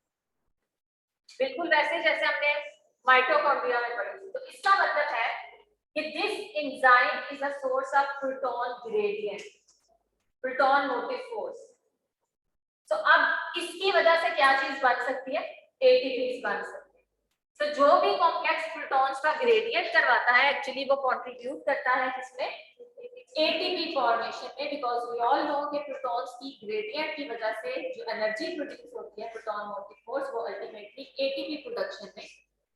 बिल्कुल वैसे जैसे हमने माइटोकॉन्ड्रिया में पढ़ी थी। तो इसका मतलब है कि this enzyme is a source of proton gradient, proton motive force. तो अब इसकी वजह से क्या चीज बन सकती है, एटीपीज बन सकती है। तो जो भी कॉम्प्लेक्स प्रोटॉन्स का ग्रेडियंट करवाता है एक्चुअली वो कंट्रीब्यूट करता है किसमें, एटीपी फॉर्मेशन में, बिकॉज वी ऑल नो कि प्रोटॉन्स की ग्रेडियंट की वजह से जो एनर्जी प्रोड्यूस होती है प्रोटॉन मोटिव फोर्स वो अल्टीमेटली एटीपी प्रोडक्शन में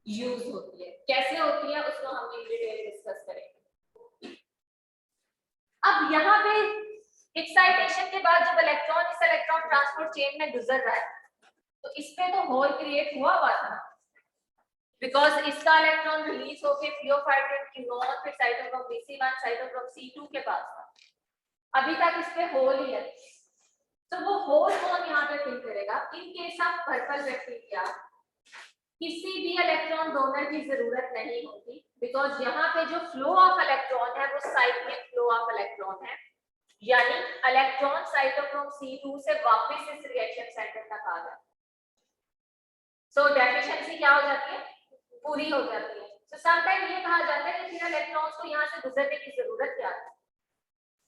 यूज होती है। कैसे होती है उसको हम इन डिटेल डिस्कस करेंगे। अब यहाँ पे एक्साइटेशन के बाद जब इलेक्ट्रॉन इस इलेक्ट्रॉन ट्रांसपोर्ट चेन में गुजर रहा है तो इस पे तो होल क्रिएट हुआ था, बिकॉज इसका इलेक्ट्रॉन रिलीज होके थियोफाइटिन कीनोन फिर साइटोक्रोम Bc1 साइटोक्रोम C2 के पास था। अभी तक इस पे होल ही है, तो वो होल कौन यहाँ पे फिल करेगा। In case of purple bacteria किसी भी इलेक्ट्रॉन डोनर की जरूरत नहीं होती, बिकॉज यहाँ पे जो फ्लो ऑफ इलेक्ट्रॉन है वो साइक्लिक फ्लो ऑफ इलेक्ट्रॉन है, यानी इलेक्ट्रॉन साइटोक्रोम C2 से वापस इस रिएक्शन सेंटर तक आ जाए। सो डेफिशिएंसी क्या हो जाती है, पूरी हो जाती है। तो समटाइम ये कहा जाता है कि फिर इलेक्ट्रॉन्स को यहाँ से गुजरने की जरूरत क्या है,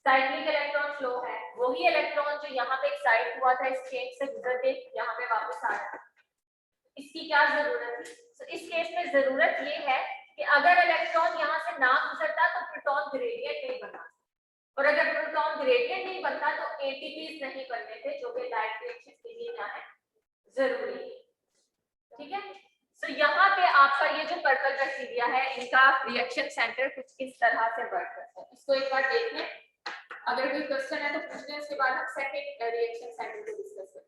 साइक्लिक इलेक्ट्रॉन फ्लो है, वही इलेक्ट्रॉन जो यहाँ पे एक्साइट हुआ था इस चेन से गुजर के यहाँ पे वापस आ रहा है, इसकी क्या जरूरत है। तो इस केस में जरूरत ये है कि अगर इलेक्ट्रॉन यहाँ से ना गुजरता तो प्रोटॉन ग्रेडियंट नहीं बना, और अगर प्रोटॉन ग्रेडियंट नहीं बनता तो एटीपीज नहीं बनने थे, जो कि लाइट रिएक्शन के लिए क्या है, जरूरी है। ठीक है, तो यहाँ पे आपका ये जो पर्पल बैक्टीरिया है इनका रिएक्शन सेंटर कुछ इस तरह से वर्क करता है। इसको एक बार देख लें, अगर कोई क्वेश्चन है तो पूछ लें, उसके बाद हम सेकंड रिएक्शन सेंटर को डिस्कस करें।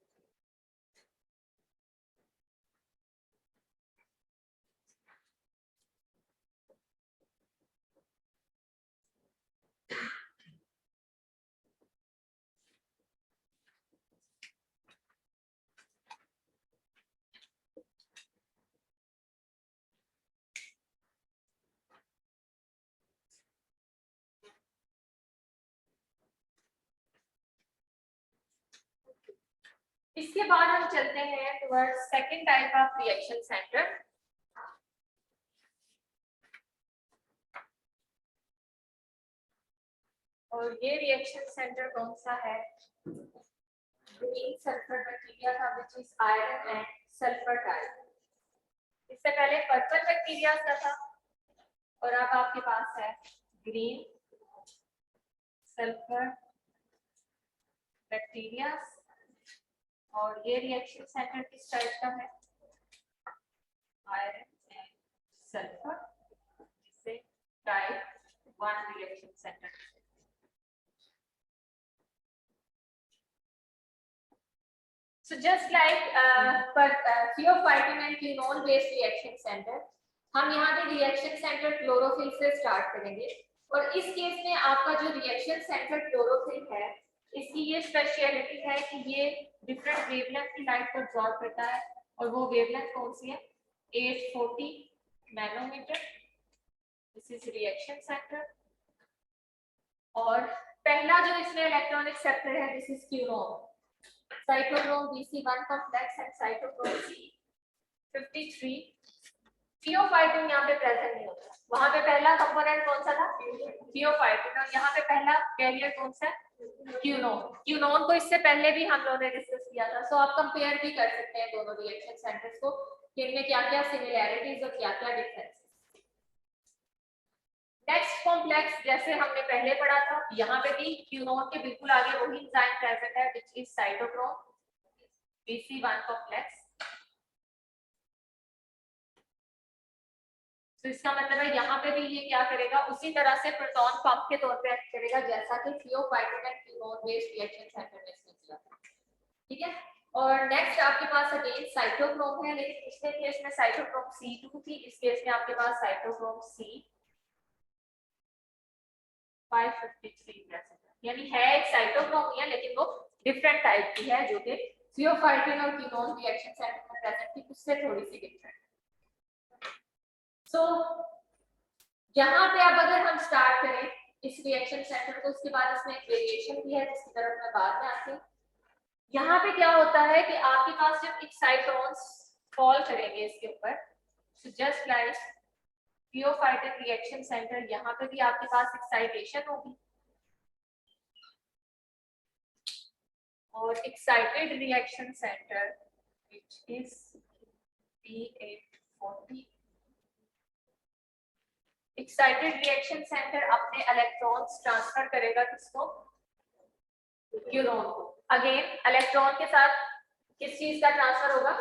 इसके बाद हम चलते हैं towards second type of reaction centre. और ये रिएक्शन सेंटर कौन सा है, ग्रीन सल्फर बैक्टीरिया का, which is iron and sulphur type. इससे पहले पर्पल बैक्टीरिया का था और अब आपके पास है ग्रीन सल्फर बैक्टीरिया। और ये रिएक्शन सेंटर किस टाइप का है, आयरन एंड सल्फर, जिसे type 1 reaction centre. So just like thiophytin and quinone based reaction center, हम यहाँ पे रिएक्शन सेंटर क्लोरोफिल से स्टार्ट करेंगे। और इस केस में आपका जो रिएक्शन सेंटर क्लोरोफिल है इसकी ये स्पेशलिटी है कि ये डिफरेंट वेवलेंथ की लाइट को अब्सॉर्ब करता है, और वो वेवलेंथ कौन सी है, 840 nanometre. This is reaction centre. और पहला जो इसमें इलेक्ट्रॉनिक एक्सेप्टर है this is quinone, cytochrome Bc1 complex and cytochrome C53। Pheophytin यहाँ पे प्रेजेंट नहीं होता, वहां पे पहला कंपोनेंट कौन सा था, थियोफाइटिन, और यहाँ पे पहला कैरियर कौन सा, क्यूनोन। क्यूनोन को इससे पहले भी हम लोगों ने डिस्कस किया था। सो आप कंपेयर भी कर सकते हैं दोनों रिएक्शन सेंटर्स को कि इनमें क्या-क्या सिमिलैरिटीज और क्या-क्या डिफरेंसेस। नेक्स्ट कॉम्प्लेक्स जैसे हमने पहले पढ़ा था, यहाँ पे भी क्यूनोन के बिल्कुल आगे वही एंजाइम प्रेजेंट है which is cytochrome Bc1 complex. तो इसका मतलब है यहाँ पे भी ये क्या करेगा, उसी तरह से प्रोटॉन पंप के तौर पे एक्ट करेगा जैसा कि pheophytin and quinone based reaction center में इसने किया था। ठीक है, और नेक्स्ट आपके पास अगेन साइटोक्रोम है, लेकिन पिछले केस में साइटोक्रोम C2 थी, इस केस में आपके पास साइटोक्रोम C553 प्रेजेंट, यानी है एक साइटोक्रोम ही है लेकिन वो डिफरेंट टाइप की है, जो कि थियोफाइटिन और क्यूनोन रिएक्शन सेंटर में प्रेजेंट थी, उससे थोड़ी सी डिफरेंट। सो यहाँ पे अब अगर हम स्टार्ट करें इस रिएक्शन सेंटर को। उसके बाद इसमें एक वेरिएशन भी है जिसकी तरफ मैं बाद में आती हूँ। यहाँ पे क्या होता है कि आपके पास जब एक्साइटॉन्स फॉल करेंगे इसके ऊपर, so just like pheophytic reaction center, यहाँ पे भी आपके पास एक्साइटेशन होगी और excited reaction center which is P840, excited reaction center अपने इलेक्ट्रॉन्स ट्रांसफर करेगा किसको, क्यूनॉन को। अगेन इलेक्ट्रॉन के साथ किस चीज का ट्रांसफर होगा,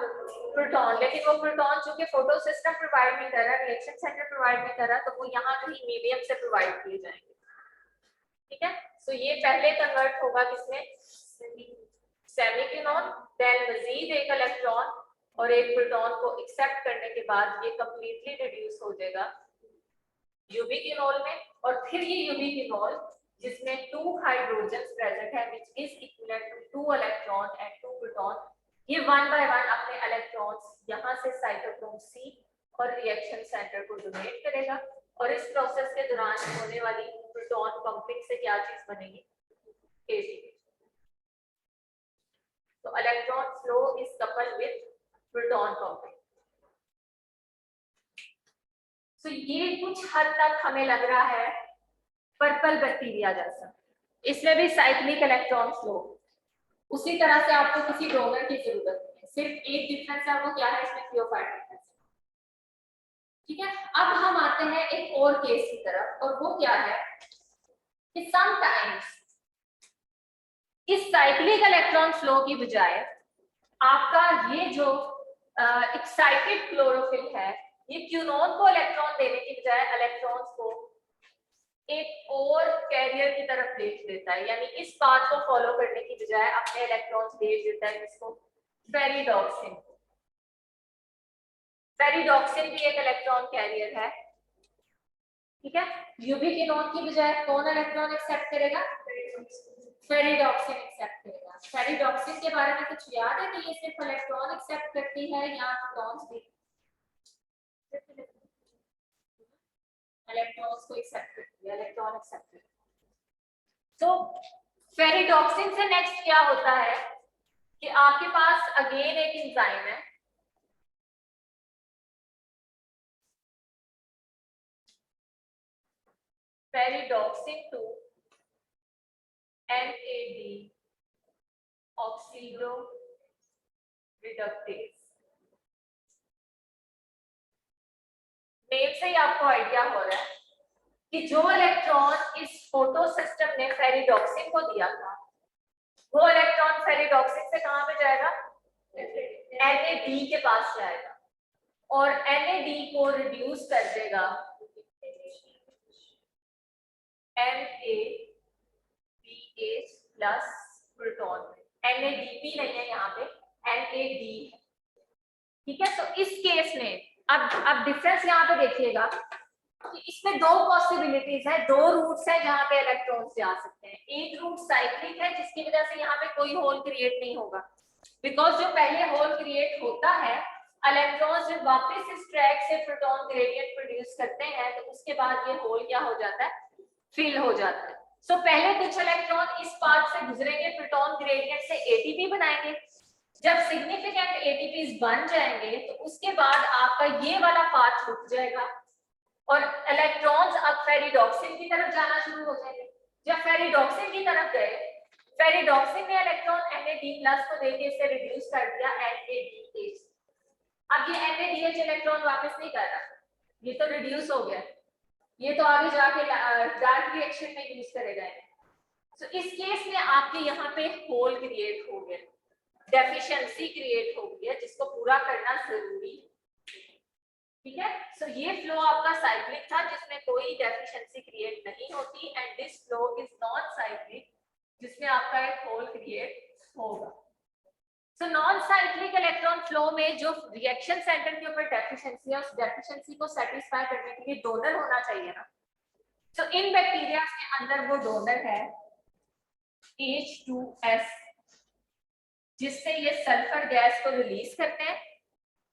प्रोटॉन, लेकिन वो प्रोटॉन चूंकि फोटो सिस्टम प्रोवाइड नहीं कर रहा, रिएक्शन सेंटर प्रोवाइड नहीं कर रहा, तो वो यहाँ कहीं मीडियम से प्रोवाइड किए जाएंगे। ठीक है, सो ये पहले कन्वर्ट होगा किसमें, सेमीक्यूनॉन, देन मजीद एक इलेक्ट्रॉन और एक प्रोटॉन को एक्सेप्ट करने के बाद ये कंप्लीटली रिड्यूस हो जाएगा यूबिक्विनोल में, और फिर ये यूबिक्विनोल जिसमें 2 हाइड्रोजन्स प्रेजेंट है which is equivalent to 2 electron and 2 proton, ये वन बाय वन अपने इलेक्ट्रॉन्स यहाँ से साइटोक्रोम सी और रिएक्शन सेंटर को डोनेट करेगा, और इस प्रोसेस के दौरान होने वाली प्रोटॉन पंपिंग से क्या चीज बनेगी, एटीपी। तो electron flow is coupled with proton pumping. तो ये कुछ हद तक हमें लग रहा है पर्पल बैक्टीरिया जैसा, इसमें भी साइक्लिक इलेक्ट्रॉन फ्लो। उसी तरह से आपको किसी डोनर की जरूरत नहीं है, सिर्फ एक डिफरेंस है, वो क्या है, इसमें थियोफाइटिक है। ठीक है, अब हम आते हैं एक और केस की तरफ, और वो क्या है कि समटाइम्स इस साइक्लिक इलेक्ट्रॉन फ्लो की बजाय आपका ये जो एक्साइटेड क्लोरोफिल है, ये क्यूनोन को इलेक्ट्रॉन देने की बजाय इलेक्ट्रॉन्स को एक और कैरियर की तरफ भेज देता है, यानी इस पाथ को फॉलो करने की बजाय अपने इलेक्ट्रॉन्स भेज देता है किसको, फेरिडॉक्सिन। फेरिडॉक्सिन भी एक इलेक्ट्रॉन कैरियर है। ठीक है, यूबिक्विनोन की बजाय कौन इलेक्ट्रॉन एक्सेप्ट करेगा, फेरिडॉक्सिन एक्सेप्ट करेगा। फेरिडॉक्सिन के बारे में कुछ याद है कि ये सिर्फ इलेक्ट्रॉन एक्सेप्ट करती है या प्रोटॉन्स भी, इलेक्ट्रॉन्स को एक्सेप्ट करती है, इलेक्ट्रॉन एक्सेप्ट करती है। तो फेरिडॉक्सिन से नेक्स्ट क्या होता है कि आपके पास अगेन एक एंजाइम है, ferredoxin 2 NAD oxido reductase. Name से ही आपको आइडिया हो रहा है कि जो इलेक्ट्रॉन इस फोटो सिस्टम ने फेरिडॉक्सिन को दिया था, वो इलेक्ट्रॉन फेरिडॉक्सिन से कहां पे जाएगा, NAD के पास जाएगा, और NAD को रिड्यूस कर देगा NADH प्लस प्रोटॉन में। NADP नहीं है यहाँ पे, NAD है। ठीक है, तो इस केस में अब डिफरेंस यहाँ पे देखिएगा कि इसमें दो पॉसिबिलिटीज है, दो रूट्स है जहाँ पे इलेक्ट्रॉन्स जा सकते हैं। एक रूट साइक्लिक है जिसकी वजह से यहाँ पे कोई होल क्रिएट नहीं होगा, बिकॉज जो पहले होल क्रिएट होता है, इलेक्ट्रॉन्स जब वापस इस ट्रैक से प्रोटॉन ग्रेडियंट प्रोड्यूस करते हैं तो उसके बाद ये होल क्या हो जाता है, फिल हो जाता है। सो पहले कुछ इलेक्ट्रॉन इस पाथ से गुजरेंगे, प्रोटॉन ग्रेडियंट से एटीपी बनाएंगे। जब सिग्निफिकेंट एटीपीज बन जाएंगे तो उसके बाद आपका ये वाला पाथ रुक जाएगा और इलेक्ट्रॉन्स अब फेरिडॉक्सिन की तरफ जाना शुरू हो जाएंगे। जब फेरिडॉक्सिन की तरफ गए, फेरिडॉक्सिन ने इलेक्ट्रॉन NAD+ को देके इसे रिड्यूस कर दिया NADH। अब ये NADH इलेक्ट्रॉन वापस नहीं कर रहा, ये तो रिड्यूस हो गया, ये तो आगे जाके डार्क रिएक्शन में यूज करेगा। तो इस केस में आपके यहाँ पे होल क्रिएट हो गया, डेफिशिएंसी क्रिएट हो गई है जिसको पूरा करना जरूरी है। ठीक है, सो ये फ्लो आपका साइक्लिक था जिसमें कोई डेफिशिएंसी क्रिएट नहीं होती, and this flow is non cyclic जिसमें आपका एक होल क्रिएट होगा। So non cyclic electron flow में जो रिएक्शन सेंटर के ऊपर डेफिशिएंसी है, उस डेफिशिएंसी को सेटिस्फाई करने के लिए डोनर होना चाहिए ना। सो इन बैक्टीरिया के अंदर वो डोनर है H2S, जिससे ये सल्फर गैस को रिलीज करते हैं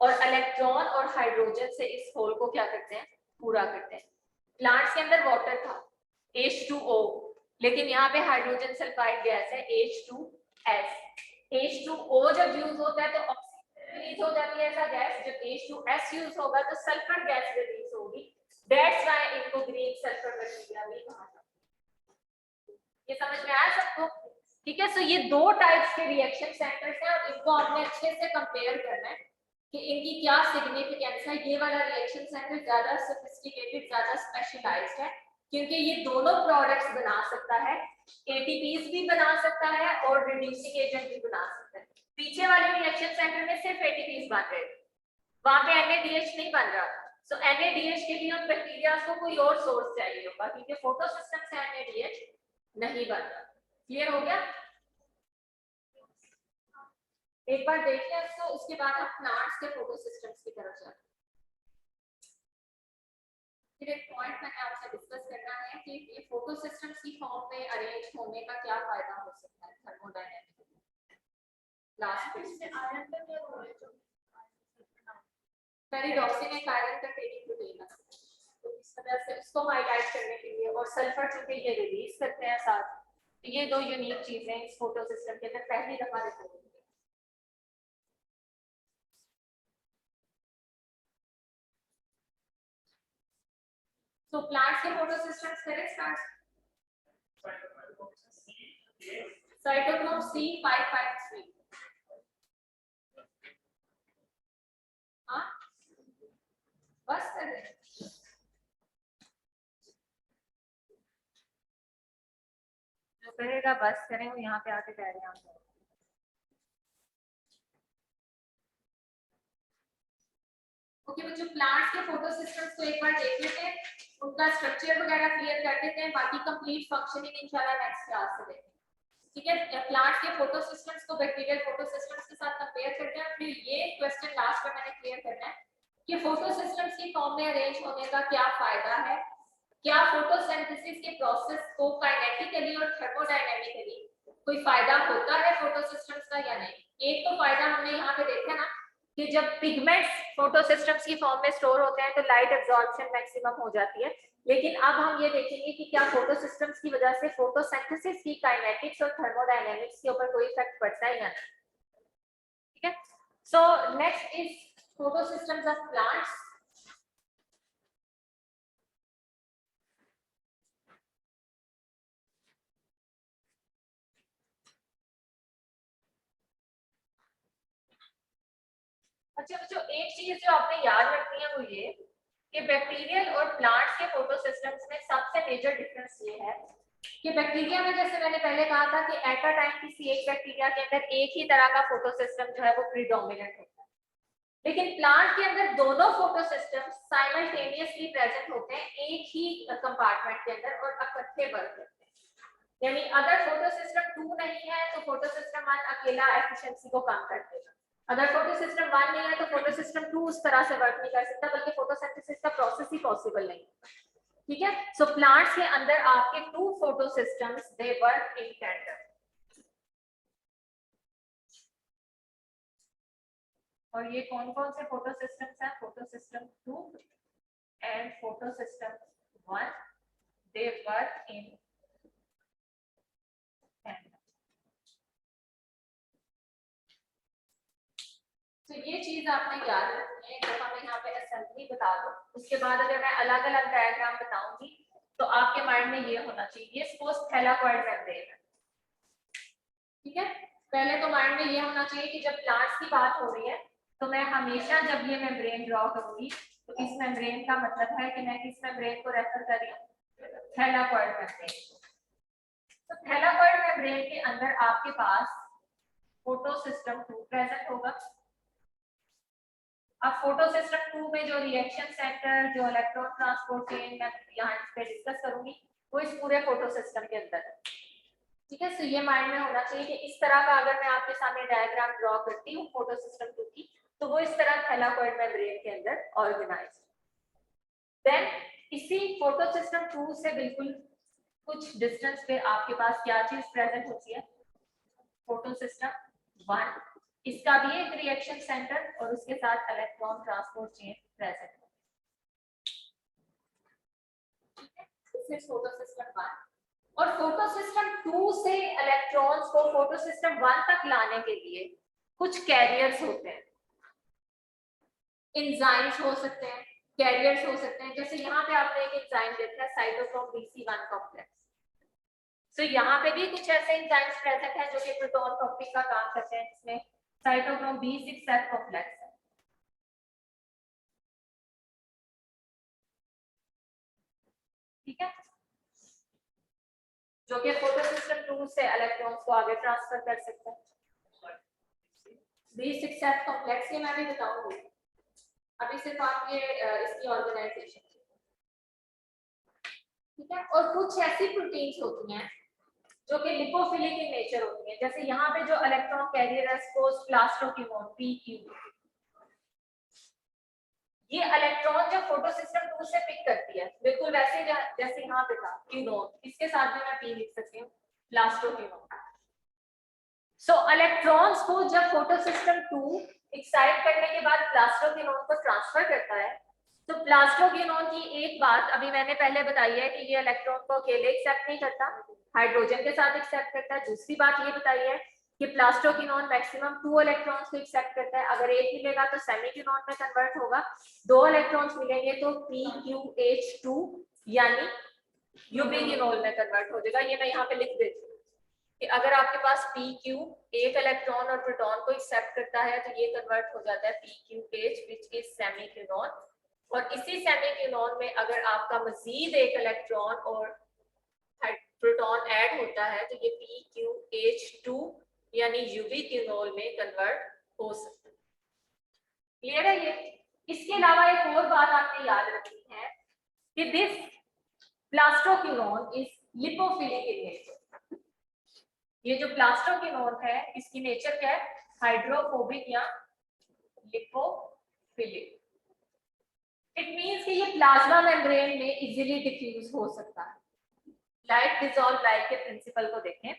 और इलेक्ट्रॉन और हाइड्रोजन से इस होल को क्या करते हैं, पूरा करते हैं। प्लांट्स के अंदर वाटर था, H2O, लेकिन यहाँ पे हाइड्रोजन सल्फाइड गैस है H2S। H2O जब यूज होता है तो ऑक्सीजन रिलीज हो जाती है ऐसा गैस, जब H2S यूज होगा तो सल्फर गैस रिलीज होगी। दैट्स व्हाई इनको ग्रीन सल्फर बैक्टीरिया भी कहा जाता है। ये समझ में आया सबको? ठीक है, सो ये दो टाइप्स के रिएक्शन सेंटर्स हैं और इनको आपने अच्छे से कंपेयर करना है कि इनकी क्या सिग्निफिकेंस है। ये वाला रिएक्शन सेंटर ज्यादा सोफिस्टिकेटेड, ज्यादा स्पेशलाइज्ड है क्योंकि ये दोनों प्रोडक्ट्स बना सकता है, एटीपीज भी बना सकता है और रिड्यूसिंग एजेंट भी बना सकता है। पीछे वाले रिएक्शन सेंटर में सिर्फ एटीपीज बन रहे थे, वहां पे NADH नहीं बन रहा था। सो NADH के लिए उन बैक्टीरिया को कोई और सोर्स चाहिए होगा क्योंकि फोटो सिस्टम से NADH नहीं बन रहा। क्लियर हो गया? एक बार देखिए इसको, उसके बाद हम प्लांट्स के फोटो सिस्टम्स की तरफ चलते हैं। फिर एक पॉइंट मैंने आपसे डिस्कस करना है कि ये फोटो सिस्टम्स की फॉर्म में अरेंज होने का क्या फायदा हो सकता है थर्मोडायनेमिक। लास्ट पे आयरन का क्या रोल है? पेरिडॉक्सिन एक आयरन कंटेनिंग प्रोटीन है, तो इस तरह से उसको हाईलाइट करने के लिए, और सल्फर चूंकि ये रिलीज करते हैं साथ, तो ये दो यूनिक चीजें इस फोटो सिस्टम के अंदर पहली दफा दिखाई देती हैं। तो प्लांट्स के फोटोसिस्टम्स करें स्टार्ट। Cytochrome C553। हाँ बस करें, जो करेगा बस करें वो यहाँ पे आके डायग्राम करें। ओके बच्चों, प्लांट्स के फोटोसिस्टम्स को एक बार देख लेते हैं, उनका स्ट्रक्चर वगैरह क्लियर कर देते हैं, बाकी कंप्लीट फंक्शनिंग इंशाल्लाह नेक्स्ट क्लास से देखेंगे। ठीक है, प्लांट्स के फोटोसिस्टम्स को बैक्टीरियल फोटोसिस्टम्स के साथ कंपेयर करते हैं। फिर ये क्वेश्चन लास्ट में मैंने क्लियर करना है कि फोटोसिस्टम्स की फॉर्म में अरेंज होने का क्या फायदा है, क्या फोटोसिंथेसिस के प्रोसेस को काइनेटिकली और थर्मोडायनामिकली कोई फायदा होता है फोटोसिस्टम्स का या नहीं। एक तो फायदा हमने यहाँ पे देखा ना कि जब पिगमेंट्स फोटोसिस्टम्स की फॉर्म में स्टोर होते हैं तो लाइट एब्जॉर्प्शन मैक्सिमम हो जाती है। लेकिन अब हम ये देखेंगे कि क्या फोटोसिस्टम्स की वजह से फोटोसिंथेसिस की काइनेटिक्स और थर्मोडायनामिक्स के ऊपर कोई इफेक्ट पड़ता है या नहीं। ठीक है, so next is photosystems of plants. अच्छा बच्चों, एक चीज जो आपने याद रखनी है वो ये कि बैक्टीरियल और प्लांट्स के फोटोसिस्टम्स में सबसे मेजर डिफरेंस ये है कि बैक्टीरिया में, जैसे मैंने पहले कहा था कि एट अ टाइम किसी एक बैक्टीरिया के अंदर एक ही तरह का फोटोसिस्टम जो है वो प्रीडोमिनेंट होता है, लेकिन प्लांट के अंदर दोनों फोटोसिस्टम्स साइमल्टेनियसली प्रेजेंट होते हैं एक ही कंपार्टमेंट के अंदर और इकट्ठे वर्क करते हैं। यानी अगर फोटोसिस्टम 2 नहीं है तो फोटोसिस्टम 1 अकेला एफिशिएंसी को कम कर देगा, अगर फोटोसिस्टम 1 नहीं है तो फोटोसिस्टम 2 उस तरह से वर्क नहीं कर सकता, बल्कि फोटोसिंथेसिस का प्रोसेस ही पॉसिबल नहीं। ठीक है, सो प्लांट्स के अंदर आपके 2 फोटोसिस्टम्स दे वर्क इन टैंडम। और ये कौन कौन से फोटोसिस्टम्स हैं? Photosystem 2 and photosystem 1 they work in tandem. तो ये चीज आपने याद रखनी है। जब मैं यहाँ पे असेंबली बता दूं, उसके बाद अगर मैं अलग अलग डायग्राम बताऊंगी तो आपके माइंड में ये होना चाहिए, ये सपोज थैलाकॉइड मेम्ब्रेन है। ठीक है, पहले तो माइंड में ये होना चाहिए कि जब प्लांट्स की बात हो रही है तो मैं हमेशा जब ये मेम्ब्रेन ड्रॉ करूंगी तो इस मेम्ब्रेन का मतलब है कि मैं किस मेम्ब्रेन को रेफर कर रही हूँ? Thylakoid membrane. तो थैलाकॉइड मेम्ब्रेन के अंदर आपके पास फोटोसिस्टम 2 प्रेजेंट होगा। अब फोटोसिस्टम 2 में जो रिएक्शन सेंटर, जो इलेक्ट्रॉन ट्रांसपोर्ट चेन मैं यहाँ इस पे डिस्कस करूंगी वो इस पूरे फोटोसिस्टम के अंदर है। ठीक है, सो ये माइंड में होना चाहिए कि इस तरह का अगर मैं आपके सामने डायग्राम ड्रॉ करती हूँ फोटोसिस्टम 2 की, तो वो इस तरह थैलाकॉइड मेम्ब्रेन के अंदर ऑर्गेनाइज्ड। देन इसी फोटोसिस्टम 2 से बिल्कुल कुछ डिस्टेंस पे आपके पास क्या चीज प्रेजेंट होती है? फोटोसिस्टम 1, इसका भी एक रिएक्शन सेंटर और उसके साथ इलेक्ट्रॉन ट्रांसपोर्ट चेन प्रेजेंट है। This is photo system 1। और फोटो सिस्टम 2 से इलेक्ट्रॉन्स को फोटो सिस्टम 1 तक लाने के लिए कुछ कैरियर्स होते हैं, एंजाइम्स हो सकते हैं, कैरियर्स हो सकते हैं। जैसे यहाँ पे आपने एक एंजाइम देखा है साइटोक्रोम BC1 कॉम्प्लेक्स। सो यहाँ पे भी कुछ ऐसे एंजाइम्स प्रेजेंट हैं जो कि प्रोटॉन पंपिंग का काम करते हैं, जिसमें साइटोक्रोम B6F कॉम्प्लेक्स है। ठीक है, जो कि फोटो सिस्टम 2 से इलेक्ट्रॉन्स को आगे ट्रांसफर कर सकते हैं। B6F कॉम्प्लेक्स ये मैं भी बताऊंगी, अभी सिर्फ आप ये इसकी ऑर्गेनाइजेशन। ठीक है, और कुछ ऐसी प्रोटीन्स होती हैं जो कि लिपोफिलिक इन नेचर होती हैं। जैसे यहाँ पे जो इलेक्ट्रॉन कैरियर है प्लास्टोक्विनोन PQ, ये इलेक्ट्रॉन जो फोटो सिस्टम 2 से पिक करती है, बिल्कुल वैसे जैसे यहाँ पे था क्यूनोन, इसके साथ भी मैं P लिख सकती हूँ, प्लास्टोक्विनोन। सो इलेक्ट्रॉन्स को जब फोटो सिस्टम 2 एक्साइट करने के बाद प्लास्टोक्विनोन को ट्रांसफर करता है, तो प्लास्टोक्विनोन की एक बात अभी मैंने पहले बताई है कि ये इलेक्ट्रॉन को अकेले एक्सेप्ट नहीं करता, हाइड्रोजन के साथ एक्सेप्ट करता है। दूसरी बात ये बताई है कि प्लास्टोक्विनोन मैक्सिमम 2 इलेक्ट्रॉन्स को एक्सेप्ट करता है। अगर एक मिलेगा तो सेमीक्विनोन में कन्वर्ट होगा, 2 इलेक्ट्रॉन्स मिलेंगे तो PQH2 यानी यूबीक्विनोल में कन्वर्ट हो जाएगा। ये मैं यहाँ पे लिख देती हूँ कि अगर आपके पास PQ एक इलेक्ट्रॉन और प्रोटॉन को एक्सेप्ट करता है तो ये कन्वर्ट हो जाता है PQH व्हिच इज सेमीक्विनोन। और इसी सेमीक्विनोन में अगर आपका मजीद एक इलेक्ट्रॉन और प्रोटॉन ऐड होता है तो ये PQH2 यानी यूबीक्विनोल में कन्वर्ट हो सकता है। क्लियर है ये? इसके अलावा एक और बात आपने याद रखनी है कि this plastoquinone is lipophilic in nature. ये जो प्लास्टोक्विनोन है इसकी नेचर क्या है? हाइड्रोफोबिक या लिपोफिलिक। इट मींस कि ये प्लाज्मा मेम्ब्रेन में इजीली डिफ्यूज हो सकता है। लाइट डिसॉल्व लाइट के प्रिंसिपल को देखें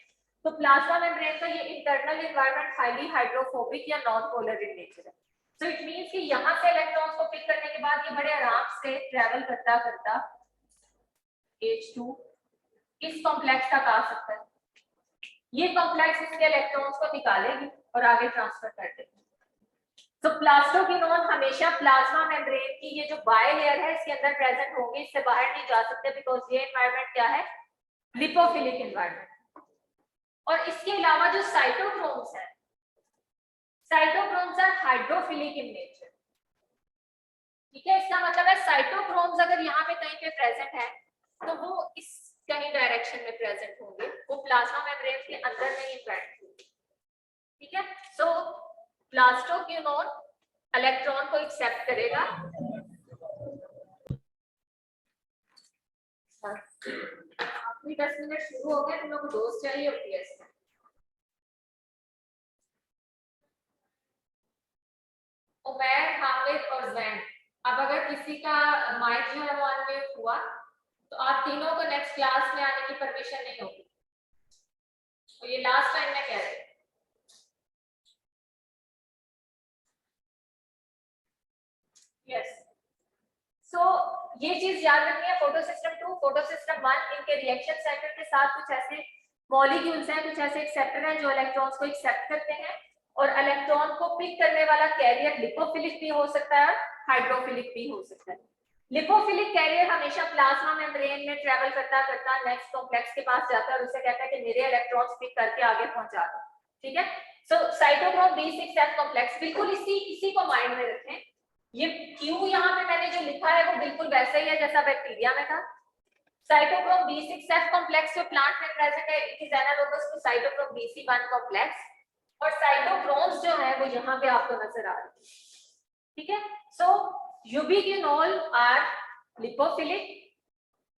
तो प्लाज्मा मेम्ब्रेन का ये इंटरनल एनवायरनमेंट हाईली हाइड्रोफोबिक या नॉन पोलर इन नेचर है। सो इट मींस कि यहाँ से इलेक्ट्रॉन्स को पिक करने के बाद ये बड़े आराम से ट्रेवल करता करता H2 इस कॉम्प्लेक्स तक आ सकता है। ये कॉम्प्लेक्स इसके इलेक्ट्रॉन्स को निकालेगी और आगे ट्रांसफर कर देगी। तो प्लास्टोक्विनोन हमेशा प्लाज्मा मेम्ब्रेन की ये जो बायलेयर है इसके अंदर प्रेजेंट होंगे, इससे बाहर नहीं जा सकते बिकॉज ये एनवायरनमेंट क्या है? Lipophilic environment. और इसके अलावा जो साइटोक्रोम्स है, cytochromes are hydrophilic in nature. ठीक है, इसका मतलब है साइटोक्रोम्स अगर यहाँ पे कहीं पे प्रेजेंट है तो वो इस कहीं डायरेक्शन में प्रेजेंट होंगे, वो प्लाज्मा मेम्ब्रेन के अंदर नहीं प्रेजेंट होंगे। ठीक है, सो प्लास्टोक्विनोन इलेक्ट्रॉन को एक्सेप्ट करेगा। आखिरी 10 मिनट शुरू हो गए, तुम लोग को डोज चाहिए होती है इसमें। उमैर, हामिद और जैन, अब अगर किसी का माइक जो है वो अनम्यूट हुआ तो आप तीनों को नेक्स्ट क्लास में आने की परमिशन नहीं होगी। तो ये लास्ट टाइम मैं कह रही हूँ। यस, सो ये चीज याद रखनी है, फोटो सिस्टम 2 फोटो सिस्टम 1 इनके रिएक्शन साइकिल के साथ कुछ ऐसे मॉलिक्यूल्स हैं, कुछ ऐसे एक्सेप्टर हैं जो इलेक्ट्रॉन्स को एक्सेप्ट करते हैं। और इलेक्ट्रॉन को पिक करने वाला कैरियर लिपोफिलिक भी हो सकता है, हाइड्रोफिलिक भी हो सकता है। लिपोफिलिक कैरियर हमेशा प्लाज्मा मेम्ब्रेन में ट्रेवल करता करता नेक्स्ट कॉम्प्लेक्स के पास जाता है और उसे कहता है कि मेरे इलेक्ट्रॉन्स पिक करके आगे पहुंचा दो। ठीक है, सो साइटोक्रोम B6F कॉम्प्लेक्स, बिल्कुल इसी को माइंड में रखें। ये Q यहाँ पे मैंने जो लिखा है वो बिल्कुल वैसा ही है जैसा बैक्टीरिया में था। साइटोक्रोम B6F कॉम्प्लेक्स जो प्लांट में प्रेजेंट है it is analogous to cytochrome BC1 complex, और साइटोक्रोम्स जो है वो यहाँ पे आपको नजर आ रहे हैं। ठीक है, so ubiquinol are lipophilic,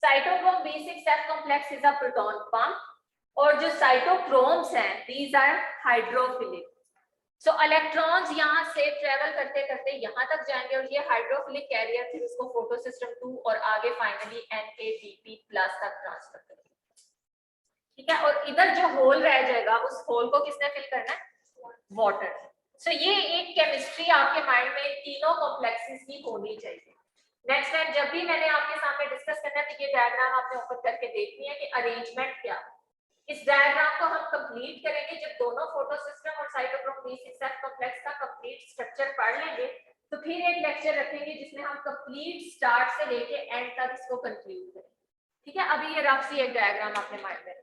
cytochrome B6F complex is a proton pump, और जो साइटोक्रोम्स हैं these are hydrophilic. So electrons यहाँ से ट्रेवल करते करते यहाँ तक जाएंगे और ये हाइड्रोफिलिक कैरियर फिर उसको फोटो सिस्टम 2 और आगे फाइनली NADP+ तक ट्रांसफर करेंगे। ठीक है, और इधर जो होल रह जाएगा उस होल को किसने फिल करना है? वाटर। सो ये एक केमिस्ट्री आपके माइंड में तीनों कॉम्प्लेक्सेस की होनी चाहिए। नेक्स्ट टाइम जब भी मैंने आपके सामने डिस्कस करना है तो ये डायग्राम आपने ओपन करके देखनी है कि अरेंजमेंट क्या। इस डायग्राम को हम कंप्लीट करेंगे जब दोनों फोटो सिस्टम और साइटोक्रोम B6F कॉम्प्लेक्स का कंप्लीट स्ट्रक्चर पढ़ लेंगे, तो फिर एक लेक्चर रखेंगे जिसमें हम कंप्लीट स्टार्ट से लेके एंड तक इसको कंक्लूड करें। ठीक है, अभी ये रफ सी एक डायग्राम आपने माइंड में।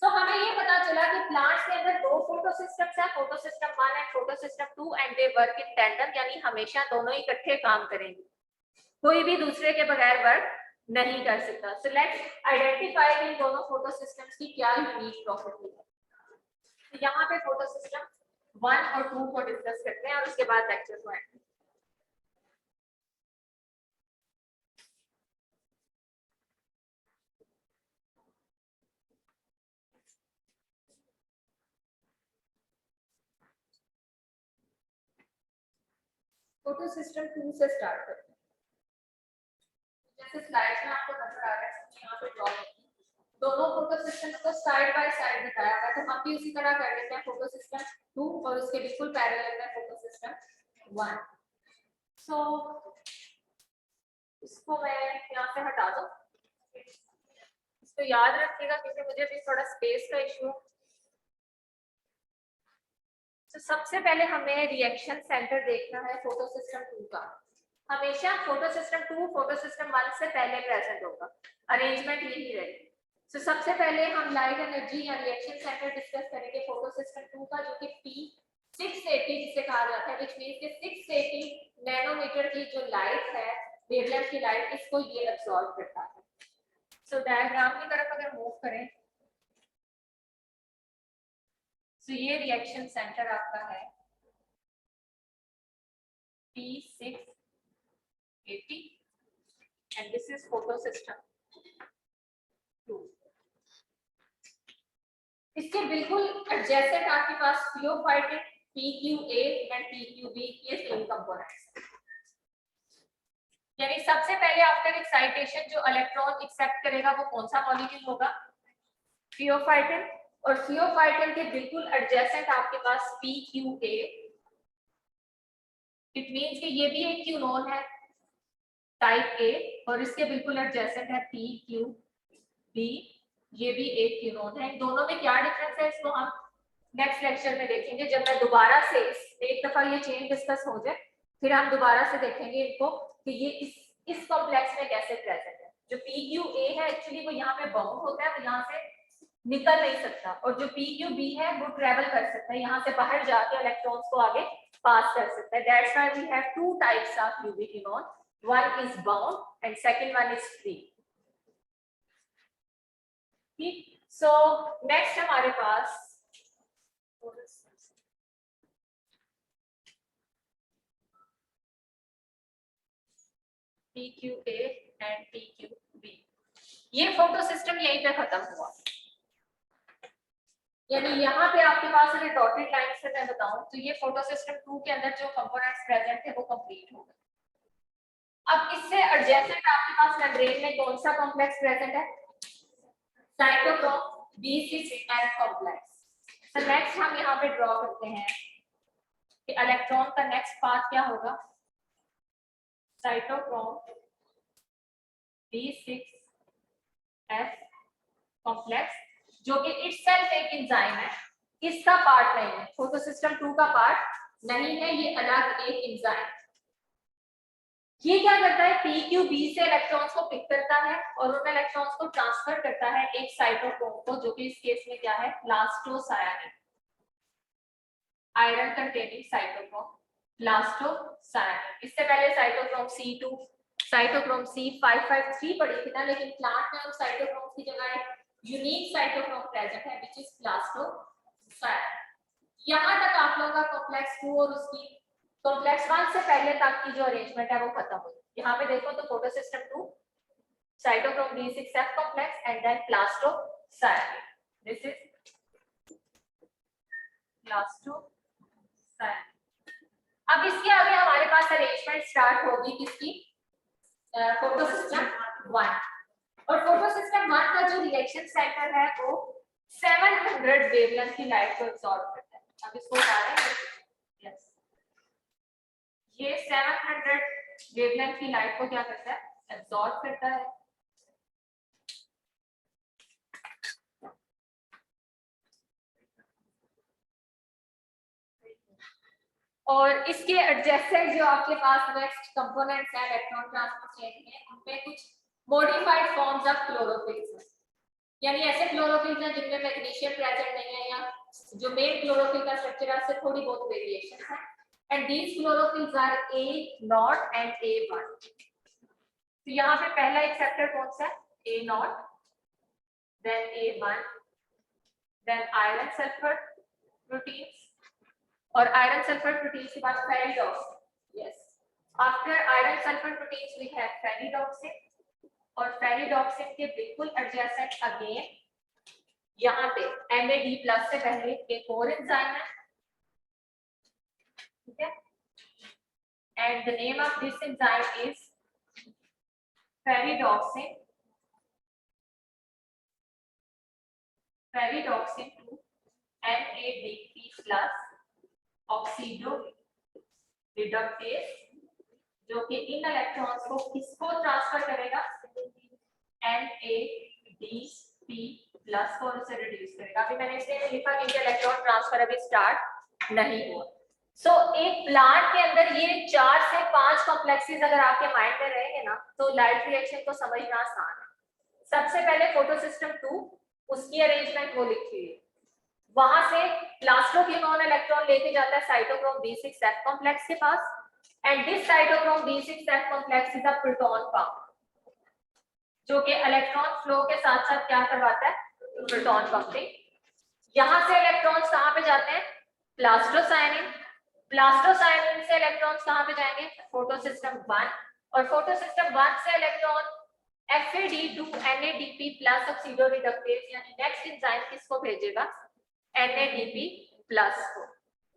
तो हमें ये पता चला कि प्लांट्स के अंदर दो फोटो सिस्टम्स है, photo system 1 and photo system 2, and they work in tandem, यानी हमेशा दोनों इकट्ठे काम करेंगे, कोई भी दूसरे के बगैर वर्क नहीं कर सकता। सो लेट्स आइडेंटिफाई इन दोनों फोटो सिस्टम्स की क्या यूनिक प्रॉपर्टी है। तो यहाँ पे फोटो सिस्टम 1 और 2 को डिस्कस करते हैं और उसके बाद लेक्चर को एंड। फोटो सिस्टम 2 से स्टार्ट करते हैं। जैसे स्लाइड में आपको नजर आ रहा है, यहाँ पे ड्रॉ करते हैं, दोनों फोटो सिस्टम को साइड बाय साइड दिखाया हुआ है, तो हम भी उसी तरह कर लेते हैं। फोटो सिस्टम 2 और उसके बिल्कुल पैरेलल में फोटो सिस्टम 1। सो इसको मैं यहाँ से हटा दूं, इसको याद रखिएगा क्योंकि मुझे भी थोड़ा स्पेस का इशू। तो सबसे पहले हमें रिएक्शन सेंटर देखना है फोटो सिस्टम 2 का। हमेशा फोटो सिस्टम 2 फोटो सिस्टम 1 से पहले प्रेजेंट होगा, अरेंजमेंट यही रहेगी। तो सबसे पहले हम लाइट एनर्जी या रिएक्शन सेंटर डिस्कस करेंगे फोटो सिस्टम 2 का, जो कि P680 जिसे कहा जाता है, व्हिच मींस कि 680 नैनोमीटर की जो लाइट है, वेवलेंथ की लाइट, इसको ये अब्सॉर्ब करता है। सो डायग्राम की तरफ अगर मूव करें तो ये रिएक्शन सेंटर आपका है P680 and this is photo system 2। इसके बिल्कुल एडजेसेंट आपके पास थियोफाइटिक PQA एंड PQB, ये तीन कंपोनेंट्स। यानी सबसे पहले आफ्टर एक्साइटेशन जो इलेक्ट्रॉन एक्सेप्ट करेगा वो कौन सा मॉलिक्यूल होगा, थियोफाइटिन, और थियोफाइटिन के बिल्कुल एडजेसेंट आपके पास PQA। इट मींस कि ये भी एक क्यूनोन है टाइप A और इसके बिल्कुल एडजेसेंट है PQB, ये भी एक क्यूनोन है। दोनों में क्या डिफरेंस है इसको हम नेक्स्ट लेक्चर में देखेंगे, जब मैं दोबारा से एक दफा ये चेन डिस्कस हो जाए फिर हम दोबारा से देखेंगे इनको कि ये इस कॉम्प्लेक्स में कैसे प्रेजेंट है। जो PQA है एक्चुअली वो यहाँ पे बाउंड होता है, वो यहाँ से निकल नहीं सकता, और जो PQB है वो ट्रेवल कर सकता है, यहाँ से बाहर जाके इलेक्ट्रॉन्स को आगे पास कर सकता है। That's why we have two types of UV quinone, one is bound and second one is free। ठीक, सो नेक्स्ट हमारे पास PQA एंड PQB। ये फोटो सिस्टम यहीं पे खत्म हुआ, यानी यहाँ पे आपके पास अगर डॉटेड लाइन से मैं बताऊं तो ये फोटो सिस्टम 2 के अंदर जो कंपोनेंट्स प्रेजेंट थे वो कंप्लीट हो गए। अब इससे एडजेसेंट आपके पास मेम्ब्रेन में कौन सा कॉम्प्लेक्स प्रेजेंट है, साइटोक्रोम B6F कॉम्प्लेक्स। तो नेक्स्ट हम यहाँ पे ड्रॉ करते हैं कि इलेक्ट्रॉन का नेक्स्ट पाथ क्या होगा, साइटोक्रोम B6F कॉम्प्लेक्स, जो कि इटसेल्फ एक एंजाइम है, इसका पार्ट नहीं है, फोटो सिस्टम 2 का पार्ट नहीं है, ये अलग एक एंजाइम। ये क्या करता है, PQB से इलेक्ट्रॉन्स को पिक करता है और उन इलेक्ट्रॉन्स को ट्रांसफर करता है एक साइटोक्रोम को, जो कि इस केस में क्या है, प्लास्टोसायनिन, आयरन कंटेनिंग साइटोक्रोम प्लास्टोसायनिन। इससे पहले साइटोक्रोम C2, साइटोक्रोम C553 पढ़ी थी ना, लेकिन प्लांट में उन साइटोक्रोम की जगह एक यूनिक साइटोक्रोम प्रेजेंट है व्हिच इज प्लास्टोसायनिन। यहां तक आप लोगों का कॉम्प्लेक्स 2 और उसकी कॉम्प्लेक्स 1 से पहले तक की जो अरेंजमेंट है वो खत्म हुई। यहाँ पे देखो तो photo system 2 cytochrome B6F complex and then plastocyanin, this is plastocyanin. अब इसके आगे हमारे पास अरेंजमेंट स्टार्ट होगी किसकी, फोटो सिस्टम 1। और फोटो सिस्टम 1 का जो रिएक्शन सेंटर है वो 700 वेवलेंथ की लाइट को अब्सॉर्ब करता है। अब इसको उतारें, यस, ये 700 वेवलेंथ की लाइट को क्या करता है, एब्जॉर्ब करता है। और इसके एडजेसेंट जो आपके पास नेक्स्ट कंपोनेंट्स हैं इलेक्ट्रॉन ट्रांसपोर्ट चेन में, उनमें कुछ मॉडिफाइड फॉर्म्स ऑफ क्लोरोफिल्स हैं, यानी ऐसे क्लोरोफिल्स हैं जिनमें मैग्नीशियम प्रेजेंट नहीं है, या जो मेन क्लोरोफिल का स्ट्रक्चर है उससे थोड़ी बहुत वेरिएशन है। And these chlorophylls are A0 and A1। तो यहाँ पे पहला एक्सेप्टर कौन सा है, A0, then A1, then iron sulphur proteins, और आयरन सल्फर प्रोटीन्स के बाद ferredoxin. Yes, after iron sulphur proteins we have ferredoxin, और फेरिडॉक्सिन के बिल्कुल एडजेसेंट अगेन यहाँ पे NAD+ से पहले एक और एंजाइम है, ठीक है, and the name of this enzyme is ferredoxin 2 NADP+ oxido reductase, जो कि इन इलेक्ट्रॉन्स को किसको ट्रांसफर करेगा, NADP+ को उसे रिड्यूस करेगा। अभी मैंने इसलिए लिखा कि इलेक्ट्रॉन ट्रांसफर अभी स्टार्ट नहीं हुआ। सो एक प्लांट के अंदर ये 4 से 5 कॉम्प्लेक्सेस अगर आपके माइंड में रहेंगे ना, तो लाइट रिएक्शन को समझना आसान है। सबसे पहले फोटोसिस्टम 2, उसकी अरेंजमेंट वो लिखी हुई है। वहां से प्लास्टोक्विनोन इलेक्ट्रॉन लेके जाता है साइटोक्रोम B6F कॉम्प्लेक्स के पास, and this cytochrome B6F complex is a proton pump, जो कि इलेक्ट्रॉन फ्लो के साथ साथ क्या करवाता है, प्रोटॉन पंपिंग। यहां से इलेक्ट्रॉन्स कहां पे जाते हैं, प्लास्टोसाइनिन, प्लास्टोसाइनिन से इलेक्ट्रॉन्स कहां पे जाएंगे, फोटोसिस्टम 1, और फोटोसिस्टम 1 से electron FAD2 NADP+ oxido reductase यानी नेक्स्ट एंजाइम किसको भेजेगा, NADP+ को।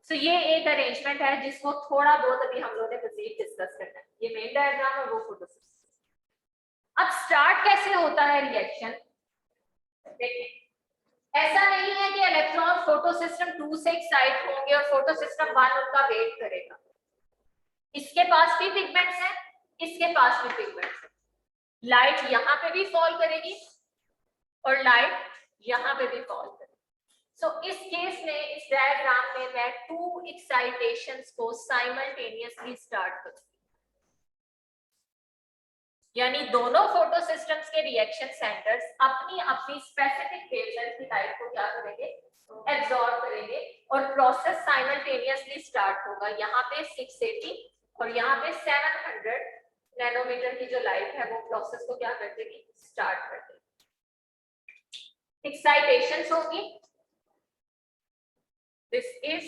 सो ये एक अरेंजमेंट है जिसको थोड़ा बहुत अभी हम लोगों ने मजीद डिस्कस करना है। ये मेन डायग्राम और वो फोटोसिस्टम। अब स्टार्ट कैसे होता है रिएक्शन, देखिए ऐसा नहीं है कि इलेक्ट्रॉन फोटोसिस्टम 2 से एक्साइट होंगे और फोटोसिस्टम 1 उनका वेट करेगा। इसके पास भी पिगमेंट्स हैं, इसके पास भी पिगमेंट्स हैं। लाइट यहाँ पे भी फॉल करेगी और लाइट यहाँ पे भी फॉल करेगी। सो इस केस में, इस डायग्राम में मैं 2 एक्साइटेशंस को साइमल्टेनियसली स्टार्ट करूंगी, यानी दोनों फोटोसिस्टम्स के रिएक्शन सेंटर्स अपनी अपनी स्पेसिफिक वेवलेंथ की लाइट को क्या करेंगे, एब्जॉर्ब करेंगे, और प्रोसेस साइमल्टेनियसली स्टार्ट होगा। यहाँ पे 680 और यहाँ पे 700 नैनोमीटर की जो लाइट है वो प्रोसेस को क्या कर देगी, स्टार्ट कर देगी। एक्साइटेशंस होगी, this is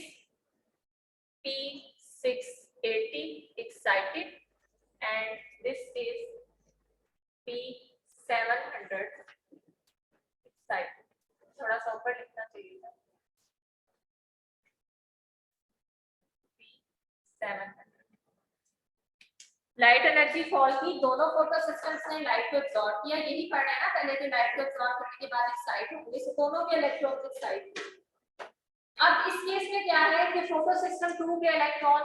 P680 excited and this is P700 excited। थोड़ा सा ऊपर लिखना चाहिए था, P700। लाइट एनर्जी फॉल की, दोनों फोटो सिस्टम्स ने लाइट को एब्जॉर्ब किया, यही पढ़ना है ना पहले, कि लाइट को एब्जॉर्ब करने के बाद एक्साइट होंगे, सो दोनों के इलेक्ट्रॉन एक्साइट। अब इस केस में क्या है कि फोटो सिस्टम 2 के इलेक्ट्रॉन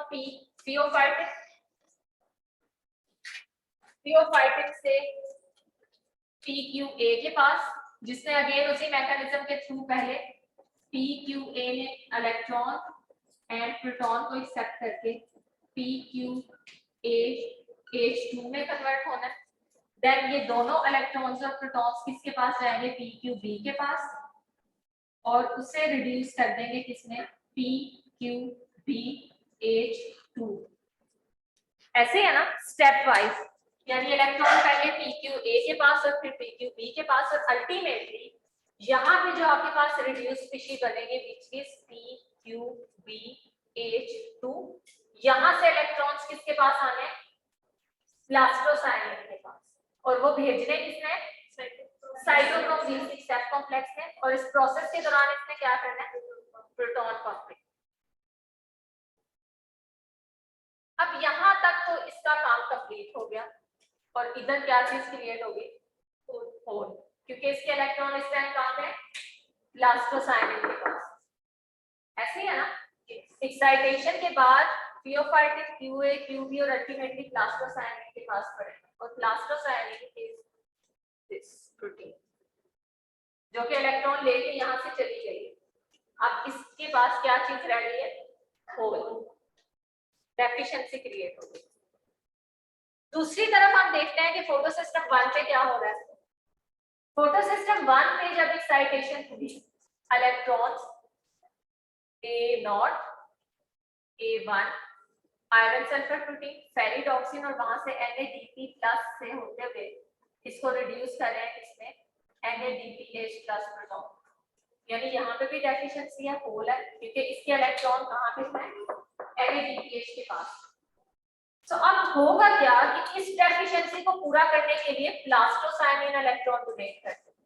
पियोफाइटिक से PQA के पास, जिसने अगेन उसी मैकेनिज्म के थ्रू पहले PQA ने इलेक्ट्रॉन एंड प्रोटॉन को एक्सेप्ट करके PQH2 में कन्वर्ट होना है। देन ये दोनों इलेक्ट्रॉन्स और प्रोटॉन्स किसके पास जाएंगे, PQB के पास, और उसे रिड्यूस कर देंगे किसमें, PQBH2। ऐसे है ना, स्टेप वाइज, यानी इलेक्ट्रॉन पहले PQA के पास और फिर PQB के पास, और अल्टीमेटली यहाँ पे जो आपके पास रिड्यूस स्पीशीज बनेंगे विच इज PQBH2। यहाँ से इलेक्ट्रॉन्स किसके पास आने, प्लास्टोसाइनिन के पास, और वो भेजने किसने, साइटोक्रोम B6F कॉम्प्लेक्स में, और इस प्रोसेस के दौरान इसने क्या करना है, प्रोटॉन पंपिंग। अब यहाँ तक तो इसका काम कंप्लीट हो गया, और इधर क्या चीज क्रिएट होगी, होल, क्योंकि इसके इलेक्ट्रॉन इस टाइम कहाँ पे, प्लास्टोसाइनिन के पास। ऐसे ही है ना, एक्साइटेशन के बाद थियोफाइटिक, क्यूए, क्यूबी और अल्टीमेटली प्लास्टोसायनिन के पास पड़ेगा। और प्लास्टोसायनिन इज दिस प्रोटीन जो कि इलेक्ट्रॉन लेके यहाँ से चली गई। अब इसके पास क्या चीज रह गई है? होल, डेफिशिएंसी क्रिएट हो गई। दूसरी तरफ हम देखते हैं कि फोटो सिस्टम 1 पे क्या हो रहा है। फोटो सिस्टम 1 पे जब एक्साइटेशन हुई, electrons A0, A1, iron sulphur protein, ferredoxin और वहां से NADP प्लस से होते हुए इसको रिड्यूस कर रहे हैं इसमें NADPH प्लस प्रोटॉन। यानी यहाँ पे भी डेफिशिएंसी है, होल है, क्योंकि इसके इलेक्ट्रॉन कहाँ पे हैं? NADPH के पास। तो अब होगा क्या कि इस डेफिशिएंसी को पूरा करने के लिए प्लास्टोसायनिन इलेक्ट्रॉन डोनेट करते हैं।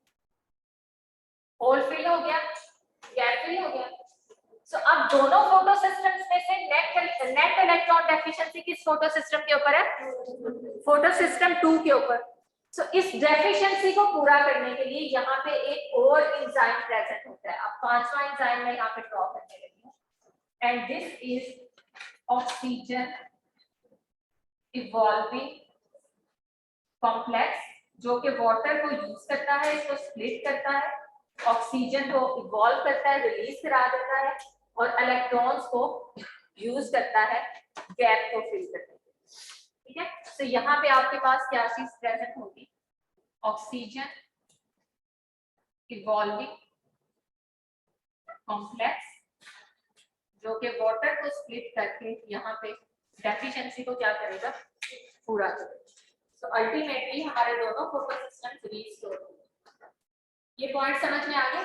होल फिल हो गया, गैप फिल हो गया। सो अब दोनों फोटो सिस्टम्स में से नेट इलेक्ट्रॉन डेफिशिएंसी किस फोटो सिस्टम के ऊपर है? फोटो सिस्टम 2 के ऊपर। सो इस डेफिशिएंसी को पूरा करने के लिए यहाँ पे एक और एंजाइम प्रेजेंट होता है। अब 5वां एंजाइम मैं यहाँ पे ड्रॉ करने लगी हूँ, and this is oxygen evolving complex, जो कि वाटर को यूज करता है, इसको स्प्लिट करता है, ऑक्सीजन को इवॉल्व करता है, रिलीज करा देता है, और इलेक्ट्रॉन्स को यूज करता है गैप को फिल करने के लिए। ठीक है, तो यहाँ पे आपके पास क्या चीज प्रेजेंट होगी? ऑक्सीजन इवॉल्विंग कॉम्प्लेक्स, जो कि वाटर को स्प्लिट करके यहाँ पे डेफिशिएंसी को क्या करेगा? पूरा करेगा। तो अल्टीमेटली हमारे दोनों फोटो सिस्टम रीस्टोर होंगे। ये पॉइंट समझ में आ गया?